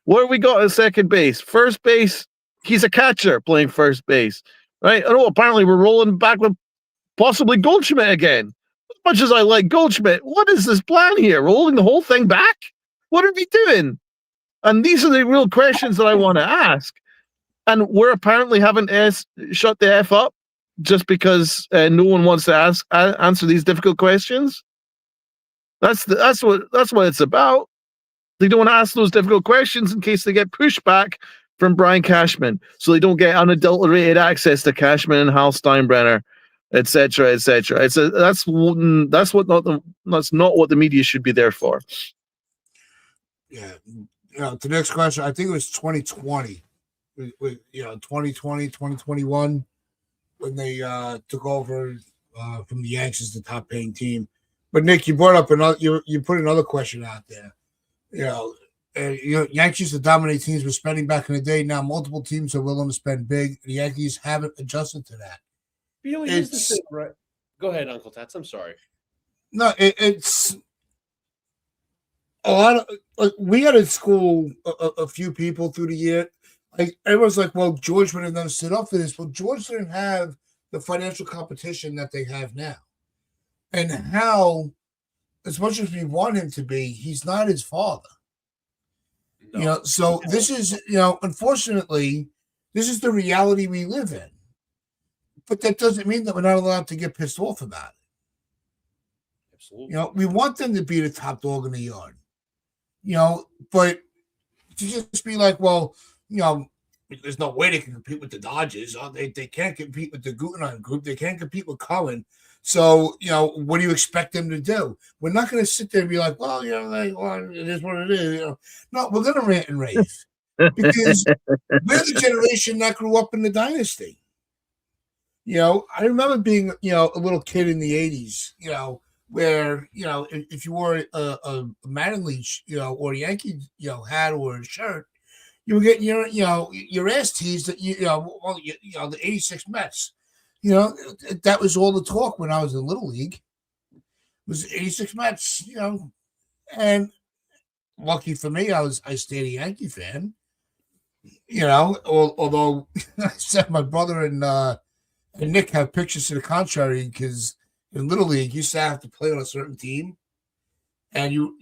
What have we got at second base? First base, he's a catcher playing first base, right? Oh, apparently we're rolling back with possibly Goldschmidt again. As much as I like Goldschmidt, what is this plan here? Rolling the whole thing back? What are we doing? And these are the real questions that I want to ask. And we're apparently having to shut the F up just because no one wants to answer these difficult questions. That's what it's about. They don't want to ask those difficult questions in case they get pushback from Brian Cashman, so they don't get unadulterated access to Cashman and Hal Steinbrenner, etc., etc. That's not what the media should be there for. Yeah, the next question, I think it was 2020, 2020, 2021, when they took over from the Yankees, the top paying team. But Nick, you brought up you put another question out there. Yankees to dominate teams with spending back in the day. Now multiple teams are willing to spend big. The Yankees haven't adjusted to that. Here's the thing, right? Go ahead, Uncle Tats. I'm sorry. No, it's a lot of we had to school a few people through the year. Like everyone's like, well, George would have never stood up for this. Well, George didn't have the financial competition that they have now. And how, as much as we want him to be, he's not his father. No. So this is, unfortunately, this is the reality we live in. But that doesn't mean that we're not allowed to get pissed off about it. Absolutely. We want them to be the top dog in the yard. But to just be like, well, there's no way they can compete with the Dodgers. They can't compete with the Guggenheim Group. They can't compete with Cohen. So, what do you expect them to do? We're not going to sit there and be like, well, it is what it is. No, we're going to rant and rave because we're the generation that grew up in the dynasty. I remember being, a little kid in the 80s, where, if you wore a Mattingly, or a Yankee, hat or a shirt, you were getting your ass teased that the 86 Mets. That was all the talk when I was in Little League. It was 86 Mets, and lucky for me, I stayed a Yankee fan. Although I said my brother and Nick have pictures to the contrary, because in Little League you used to have to play on a certain team, and you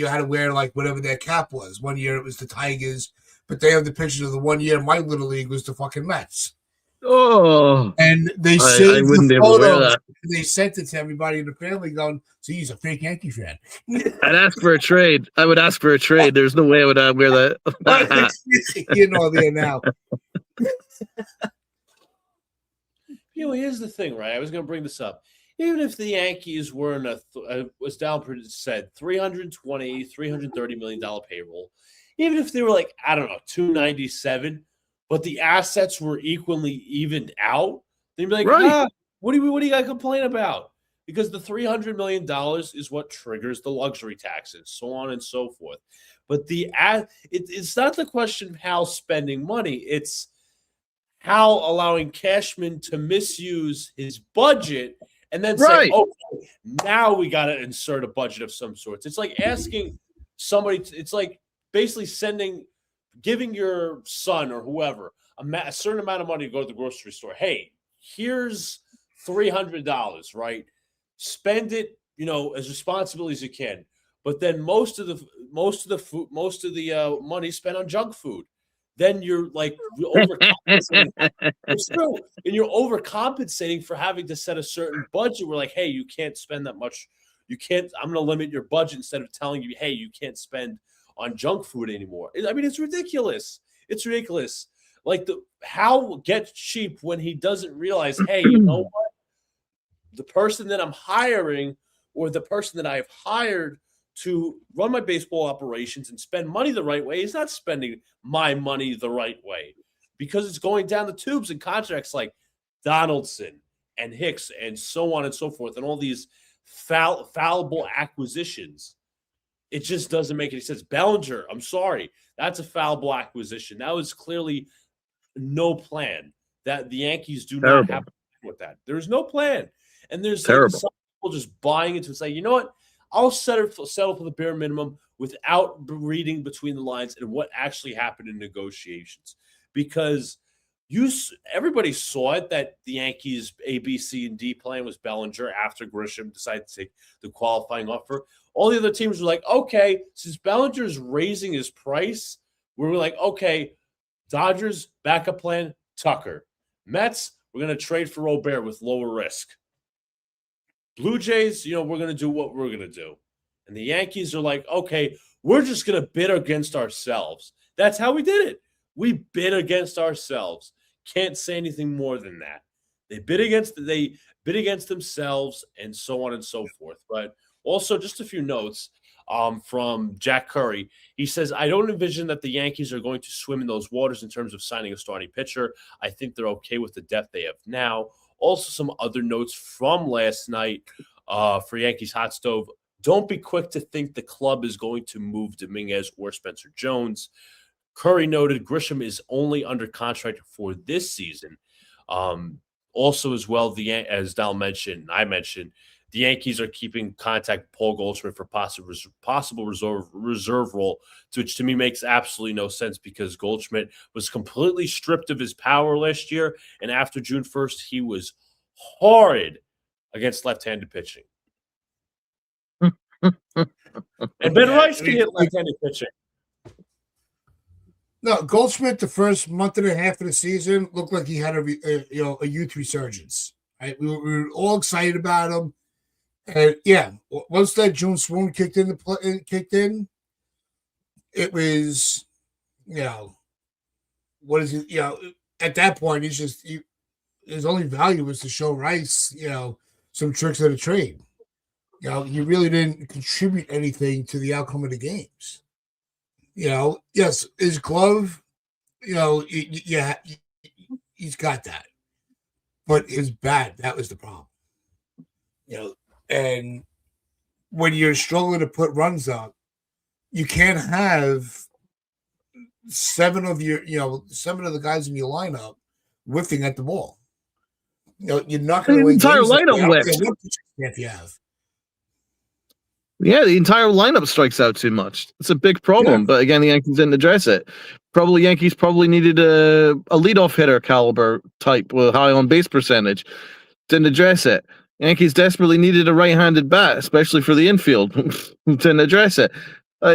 had to wear like whatever their cap was. One year it was the Tigers, but they have the pictures of the one year my Little League was the fucking Mets. Oh, and they saved I wouldn't the be able to wear photos. that. They sent it to everybody in the family, going, "See, he's a fake Yankee fan." I'd ask for a trade. I would ask for a trade. There's no way I would wear that. There now. Here's the thing, right? I was going to bring this up. Even if the Yankees were was down, said $320, $330 million million even if they were like, I don't know, 297, but the assets were equally evened out, they'd be like, right. What do you got to complain about? Because the $300 million is what triggers the luxury taxes, so on and so forth. But it's not the question of how spending money. It's how allowing Cashman to misuse his budget and then say, okay, now we got to insert a budget of some sorts. It's like asking somebody, it's like basically giving your son or whoever a certain amount of money to go to the grocery store. Hey, here's $300, right? Spend it, as responsibly as you can. But then most of the money spent on junk food. Then you're like overcompensating. It's true. And you're overcompensating for having to set a certain budget. We're like, hey, you can't spend that much. You can't. I'm going to limit your budget instead of telling you, hey, you can't spend on junk food anymore. I mean, it's ridiculous. It's ridiculous. Like how get cheap when he doesn't realize, hey, you know what? The person that I'm hiring or the person that I've hired to run my baseball operations and spend money the right way is not spending my money the right way. because it's going down the tubes and contracts like Donaldson and Hicks and so on and so forth, and all these fallible acquisitions. It just doesn't make any sense. Bellinger, I'm sorry, that's a fallible acquisition. That was clearly no plan. That the Yankees do not have with that. There's no plan, and there's like some people just buying into it, saying, you know what, I'll settle for the bare minimum without reading between the lines and what actually happened in negotiations, because everybody saw it that the Yankees A, B, C, and D plan was Bellinger after Grisham decided to take the qualifying offer. All the other teams were like, okay, since Bellinger's raising his price, we're like, okay, Dodgers, backup plan, Tucker. Mets, we're going to trade for Robert with lower risk. Blue Jays, we're going to do what we're going to do. And the Yankees are like, okay, we're just going to bid against ourselves. That's how we did it. We bid against ourselves. Can't say anything more than that. They bid against themselves and so on and so forth. But also, just a few notes from Jack Curry. He says, I don't envision that the Yankees are going to swim in those waters in terms of signing a starting pitcher. I think they're okay with the depth they have now. Also, some other notes from last night for Yankees Hot Stove. Don't be quick to think the club is going to move Dominguez or Spencer Jones. Curry noted Grisham is only under contract for this season. Also, as well, as Dal mentioned, I mentioned, the Yankees are keeping contact with Paul Goldschmidt for possible reserve role, which to me makes absolutely no sense because Goldschmidt was completely stripped of his power last year, and after June 1st, he was horrid against left-handed pitching. And Ben Rice can hit left-handed pitching. No, Goldschmidt, the first month and a half of the season looked like he had a youth resurgence. Right, we were all excited about him, and once that June swoon kicked in, it was, what is it? At that point, his only value was to show Rice, some tricks of the trade. He really didn't contribute anything to the outcome of the games. Yes, his glove, he's got that. But his bat, that was the problem. And when you're struggling to put runs up, you can't have seven of the guys in your lineup whiffing at the ball. You're not going to win entire games lineup whiffs. If you have. Yeah, the entire lineup strikes out too much. It's a big problem, but again, the Yankees didn't address it. Yankees needed a leadoff hitter caliber type with high on base percentage. Didn't address it. Yankees desperately needed a right-handed bat, especially for the infield. Didn't address it.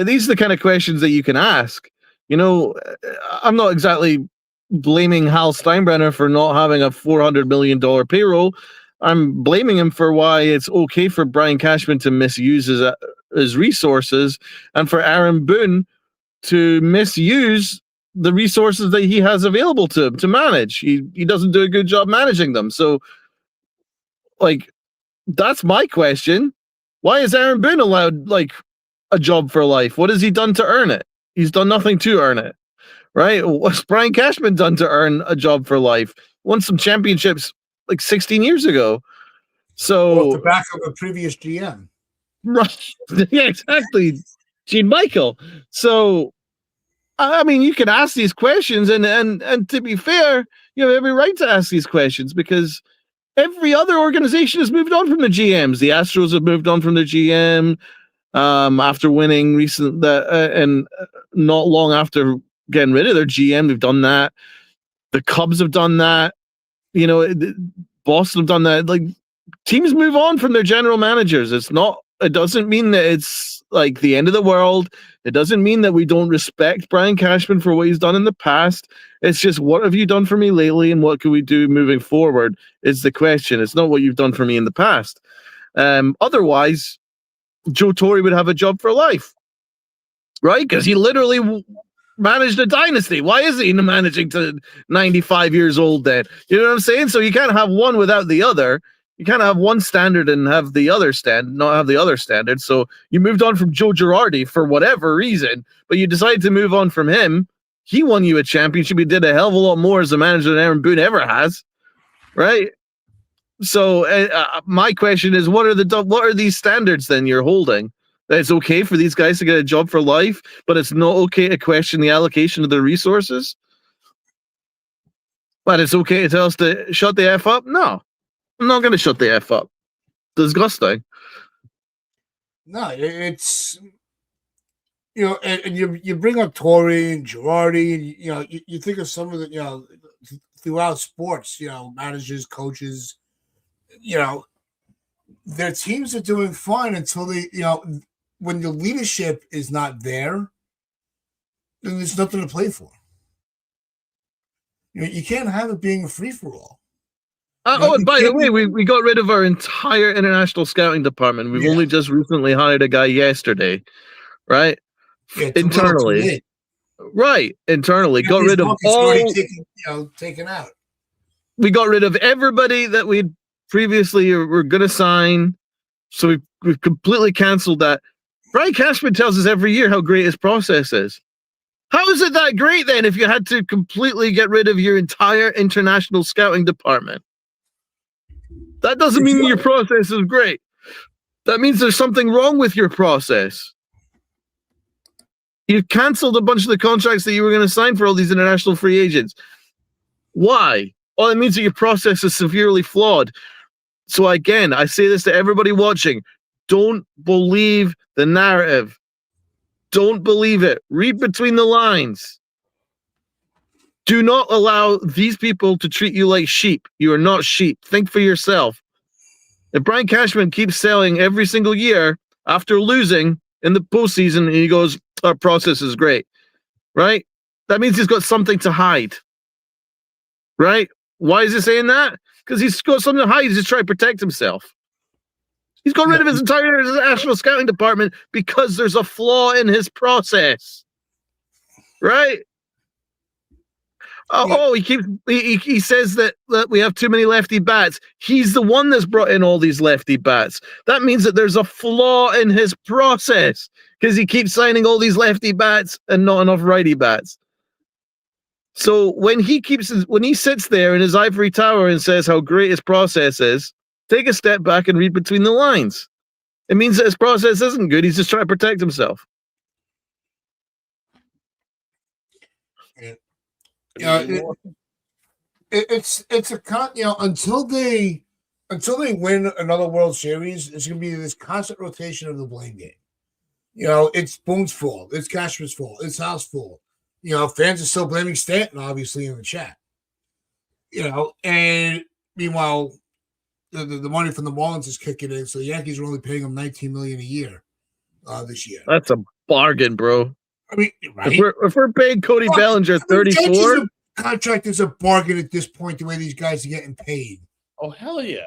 These are the kind of questions that you can ask. I'm not exactly blaming Hal Steinbrenner for not having a $400 million payroll. I'm blaming him for why it's okay for Brian Cashman to misuse his resources and for Aaron Boone to misuse the resources that he has available to him to manage. He doesn't do a good job managing them. So, that's my question. Why is Aaron Boone allowed, a job for life? What has he done to earn it? He's done nothing to earn it, right? What's Brian Cashman done to earn a job for life? Won some championships 16 years ago. So off the back of a previous GM. Right. Yeah, exactly. Gene Michael. So you can ask these questions and to be fair, you have every right to ask these questions because every other organization has moved on from the GMs. The Astros have moved on from their GM after winning and not long after getting rid of their GM. They've done that. The Cubs have done that. Boston have done that. Teams move on from their general managers. It doesn't mean that it's the end of the world. It doesn't mean that we don't respect Brian Cashman for what he's done in the past. It's just, what have you done for me lately and what can we do moving forward is the question. It's not what you've done for me in the past. Otherwise, Joe Torre would have a job for life, right? Because he literally managed a dynasty. Why is he managing to 95 years old then? You know what I'm saying? So you can't have one without the other. You can't have one standard and have the other not have the other standard. So you moved on from Joe Girardi for whatever reason, but you decided to move on from him He won you a championship. He did a hell of a lot more as a manager than Aaron Boone ever has, right? So my question is, what are these standards then you're holding? That it's okay for these guys to get a job for life, but it's not okay to question the allocation of their resources? But it's okay to tell us to shut the F up? No, I'm not going to shut the F up. Disgusting. No, it's and you bring up Torrey and Girardi, and you think of some of the throughout sports, managers, coaches, their teams are doing fine until they, when the leadership is not there, then there's nothing to play for. You can't have it being a free for all. And by the way, we got rid of our entire international scouting department. We've only just recently hired a guy yesterday, right? Yeah, internally. Right, internally. Got rid of all taken out. We got rid of everybody that we previously were going to sign. So we've completely canceled that. Brian Cashman tells us every year how great his process is. How is it that great then if you had to completely get rid of your entire international scouting department? That doesn't mean your process is great. That means there's something wrong with your process. You've canceled a bunch of the contracts that you were going to sign for all these international free agents. Why? Well, it means that your process is severely flawed. So again, I say this to everybody watching. Don't believe the narrative. Don't believe it. Read between the lines. Do not allow these people to treat you like sheep. You are not sheep. Think for yourself. If Brian Cashman keeps selling every single year after losing in the postseason, and he goes, our process is great, right? That means he's got something to hide, right? Why is he saying that? Because he's got something to hide. He's just trying to protect himself. He's got rid of his entire national scouting department because there's a flaw in his process, right? He says that we have too many lefty bats. He's the one that's brought in all these lefty bats. That means that there's a flaw in his process because he keeps signing all these lefty bats and not enough righty bats. So when he sits there in his ivory tower and says how great his process is, take a step back and read between the lines. It means that his process isn't good. He's just trying to protect himself. It's a until they win another World Series, it's going to be this constant rotation of the blame game. It's Boone's fault, it's Cashman's fault, it's Hal's fault. Fans are still blaming Stanton, obviously, in the chat. And meanwhile, the money from the Marlins is kicking in, so the Yankees are only paying him $19 million a year this year. That's a bargain, bro. I mean, right? If we're paying Cody Bellinger 34, contract is a bargain at this point. The way these guys are getting paid. Oh hell yeah!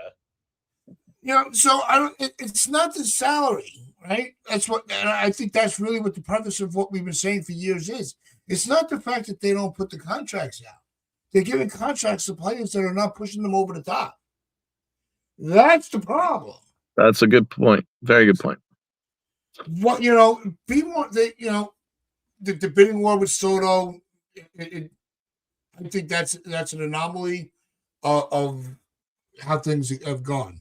So I don't. It's not the salary, right? That's what, and I think that's really what the purpose of what we've been saying for years is. It's not the fact that they don't put the contracts out. They're giving contracts to players that are not pushing them over the top. That's the problem. That's a good point. Very good point. What be more. The bidding war with Soto. I think that's an anomaly of how things have gone.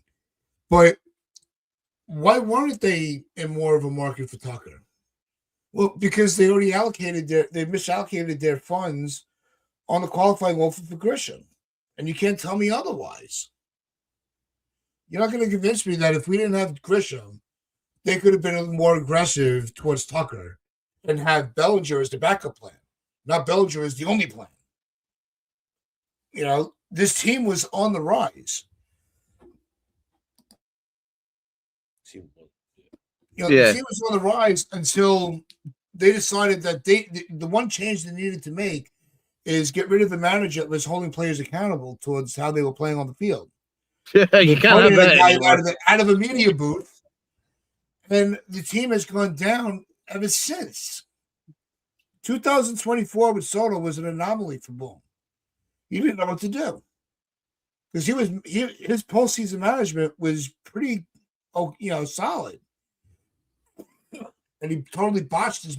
But why weren't they in more of a market for Tucker? Well, because they already misallocated their funds on the qualifying offer for Grisham. And you can't tell me otherwise. You're not going to convince me that if we didn't have Grisham, they could have been a little more aggressive towards Tucker and have Bellinger as the backup plan, not Bellinger as the only plan. This team was on the rise. The team was on the rise until they decided that the one change they needed to make is get rid of the manager that was holding players accountable towards how they were playing on the field. Yeah, you can't have that out of a media booth, and the team has gone down ever since. 2024 with Soto was an anomaly for Boone. He didn't know what to do because his postseason management was pretty, solid, and he totally botched his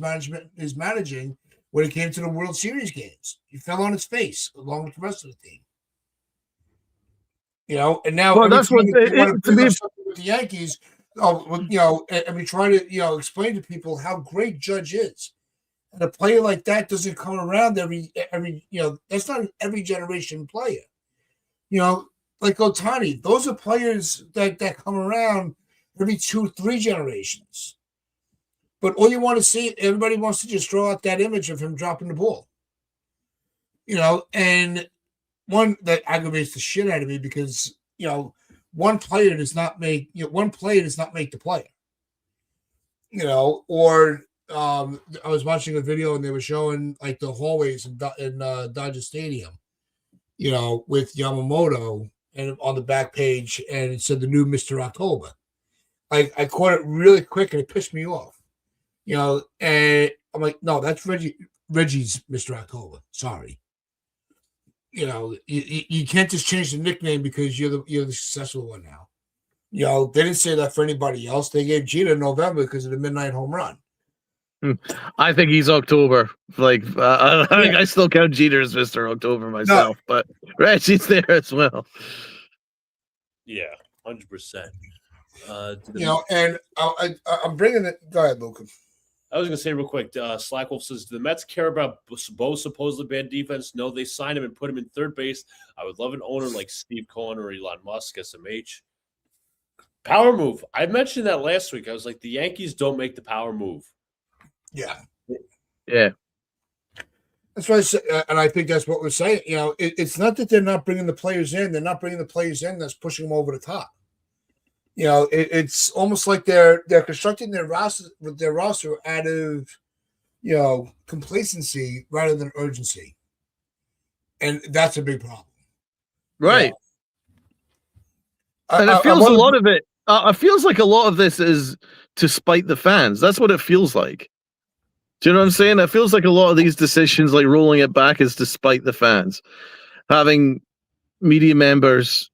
managing when it came to the World Series games. He fell on his face along with the rest of the team. And now Well, every that's what time they want to to bring be. up something with the Yankees, and we try to, explain to people how great Judge is. And a player like that doesn't come around every, that's not an every generation player. Like Ohtani, those are players that come around every 2-3 generations. But all you want to see, everybody wants to just throw out that image of him dropping the ball. And one that aggravates the shit out of me because, one player does not make the player. Or I was watching a video and they were showing like the hallways in Dodger Stadium, with Yamamoto and on the back page, and it said the new Mr. October. I caught it really quick and it pissed me off. And I'm like, no, that's Reggie's Mr. October. Sorry. You can't just change the nickname because you're the successful one now. They didn't say that for anybody else. They gave Jeter November because of the midnight home run. I think he's October. Like, I still count Jeter as Mr. October myself, but Reggie's there as well. Yeah, 100%. And I'm bringing it. Go ahead, Luca. I was going to say real quick, Slackwolf says, do the Mets care about Bo's supposedly bad defense? No, they signed him and put him in third base. I would love an owner like Steve Cohen or Elon Musk, SMH. Power move. I mentioned that last week. I was like, the Yankees don't make the power move. Yeah. That's what I said, and I think that's what we're saying. It's not that they're not bringing the players in. They're not bringing the players in that's pushing them over the top. It's almost like they're constructing their roster out of, complacency rather than urgency, and that's a big problem. Right. And it feels a lot of it. It feels like a lot of this is to spite the fans. That's what it feels like. Do you know what I'm saying? It feels like a lot of these decisions, like rolling it back, is to spite the fans. Having media members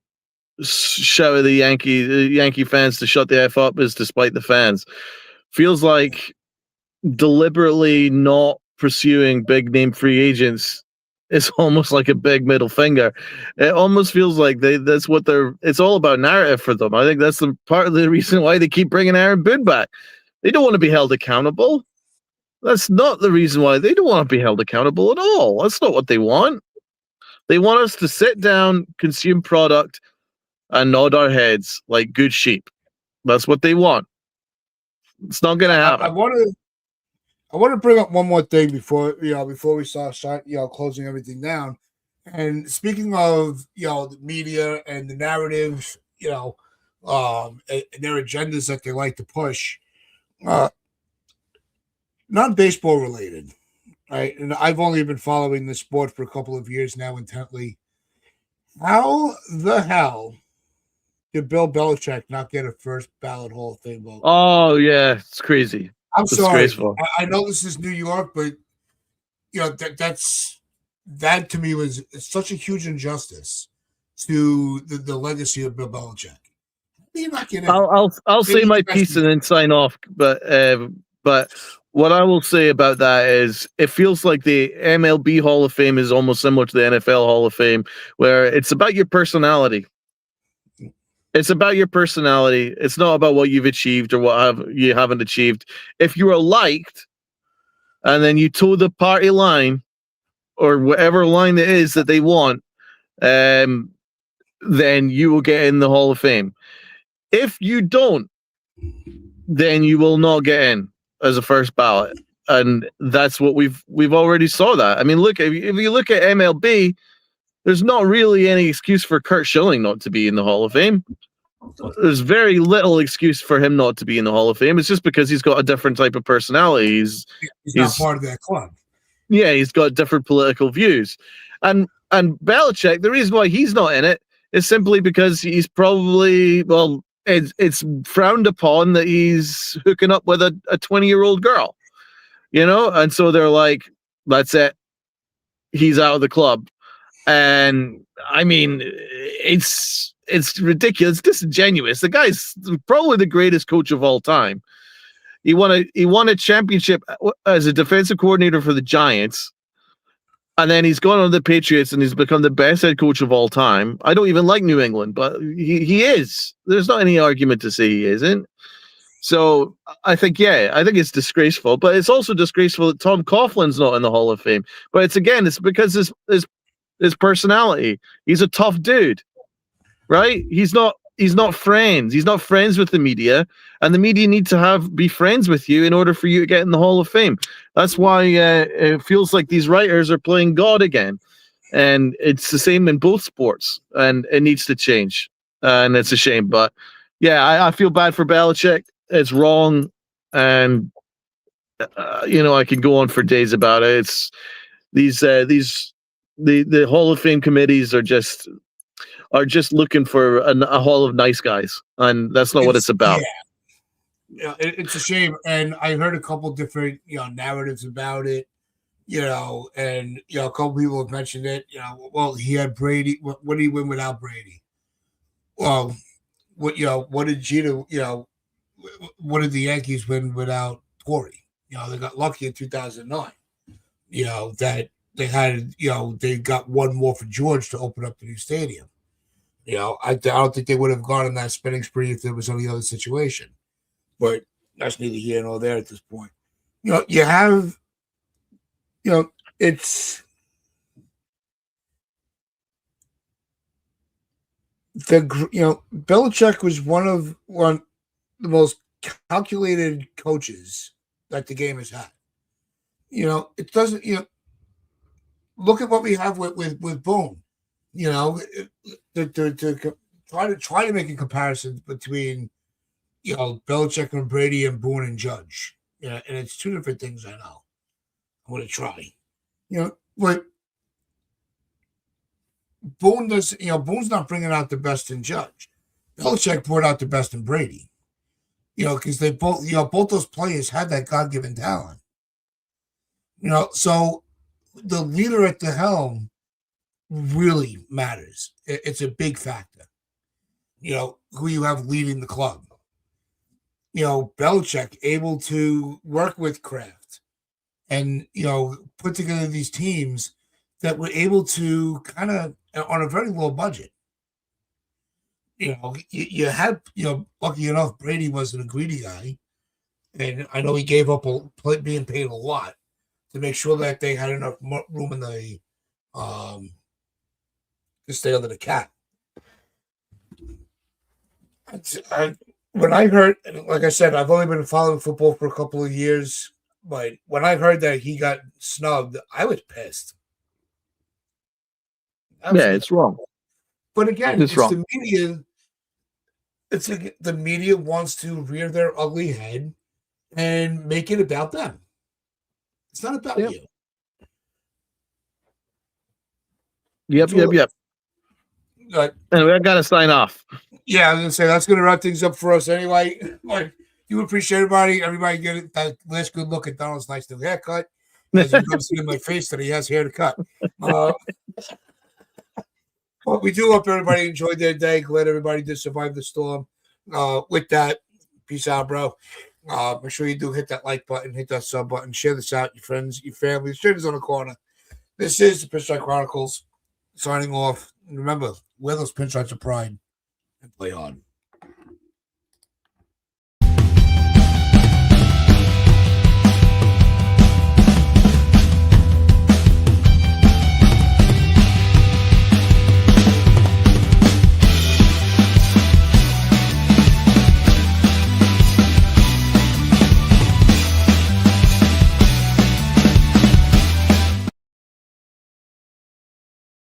shout at the Yankee fans to shut the F up is to spite the fans. Feels like deliberately not pursuing big name free agents is almost like a big middle finger. It almost feels like it's all about narrative for them. I think that's the part of the reason why they keep bringing Aaron Boone back. They don't want to be held accountable. That's not the reason why. They don't want to be held accountable at all. That's not what they want. They want us to sit down, consume product, and nod our heads like good sheep. That's what they want. It's not going to happen. I want to bring up one more thing before we start closing everything down. And speaking of the media and the narrative, and their agendas that they like to push, not baseball related, right? And I've only been following this sport for a couple of years now intently. How the hell did Bill Belichick not get a first ballot Hall of Fame vote? Oh yeah, it's crazy. I'm sorry. I know this is New York, but that to me was such a huge injustice to the legacy of Bill Belichick. I'll say my piece and then sign off. But what I will say about that is it feels like the MLB Hall of Fame is almost similar to the NFL Hall of Fame, where it's about your personality. It's about your personality. It's not about what you've achieved or what you haven't achieved. If you are liked and then you toe the party line or whatever line it is that they want, then you will get in the Hall of Fame. If you don't, then you will not get in as a first ballot. And that's what we've already saw that. I mean, look, if you look at MLB, there's not really any excuse for Curt Schilling not to be in the Hall of Fame. There's very little excuse for him not to be in the Hall of Fame. It's just because he's got a different type of personality. He's not part of that club. Yeah, he's got different political views. And Belichick, the reason why he's not in it is simply because he's probably, it's frowned upon that he's hooking up with a 20-year-old girl, and so they're like, that's it. He's out of the club. And I mean, it's ridiculous, disingenuous. The guy's probably the greatest coach of all time. He won a championship as a defensive coordinator for the Giants. And then he's gone on the Patriots and he's become the best head coach of all time. I don't even like New England, but he is. There's not any argument to say he isn't. So I think it's disgraceful, but it's also disgraceful that Tom Coughlin's not in the Hall of Fame. But it's because his personality. He's a tough dude, right? He's not friends. He's not friends with the media, and the media need to be friends with you in order for you to get in the Hall of Fame. That's why it feels like these writers are playing God again, and it's the same in both sports, and it needs to change, and it's a shame. But yeah, I feel bad for Belichick. It's wrong, and I can go on for days about it. It's the Hall of Fame committees are just looking for a hall of nice guys, and that's not what it's about. Yeah, it's a shame, and I heard a couple different narratives about it, and a couple people have mentioned it. Well, he had Brady. What did he win without Brady? Well, what did Jeter? What did the Yankees win without Torrey? They got lucky in 2009. That they had. They got one more for George to open up the new stadium. I don't think they would have gone on that spending spree if there was any other situation. But that's neither here nor there at this point. You have, it's Belichick was one of the most calculated coaches that the game has had. It doesn't. Look at what we have with Boone. To try to make a comparison between Belichick and Brady and Boone and Judge. And it's two different things. I know. I'm going to try. But Boone does. Boone's not bringing out the best in Judge. Belichick brought out the best in Brady. Because they both. Both those players had that God-given talent. So the leader at the helm really matters. It's a big factor. Who you have leading the club. Belichick able to work with Kraft and, put together these teams that were able to kind of on a very low budget. You had, lucky enough, Brady wasn't a greedy guy. And I know he gave up being paid a lot to make sure that they had enough room in the, to stay under the cap. When I heard, like I said, I've only been following football for a couple of years, but when I heard that he got snubbed, I was pissed. It's wrong. But again, it's wrong. the media. It's like the media wants to rear their ugly head and make it about them. It's not about you. Yep. Anyway, I got to sign off. Yeah, I was going to say, that's going to wrap things up for us anyway. Like, you appreciate everybody get that last good look at Donald's nice new haircut. As you can see in my face that he has hair to cut. But we do hope everybody enjoyed their day. Glad everybody did survive the storm. With that, peace out, bro. Make sure you do hit that like button, hit that sub button, share this out, your friends, your family, strangers on the corner. This is the Pinstripe Chronicles signing off. And remember, wear those pinstripes of pride and play on.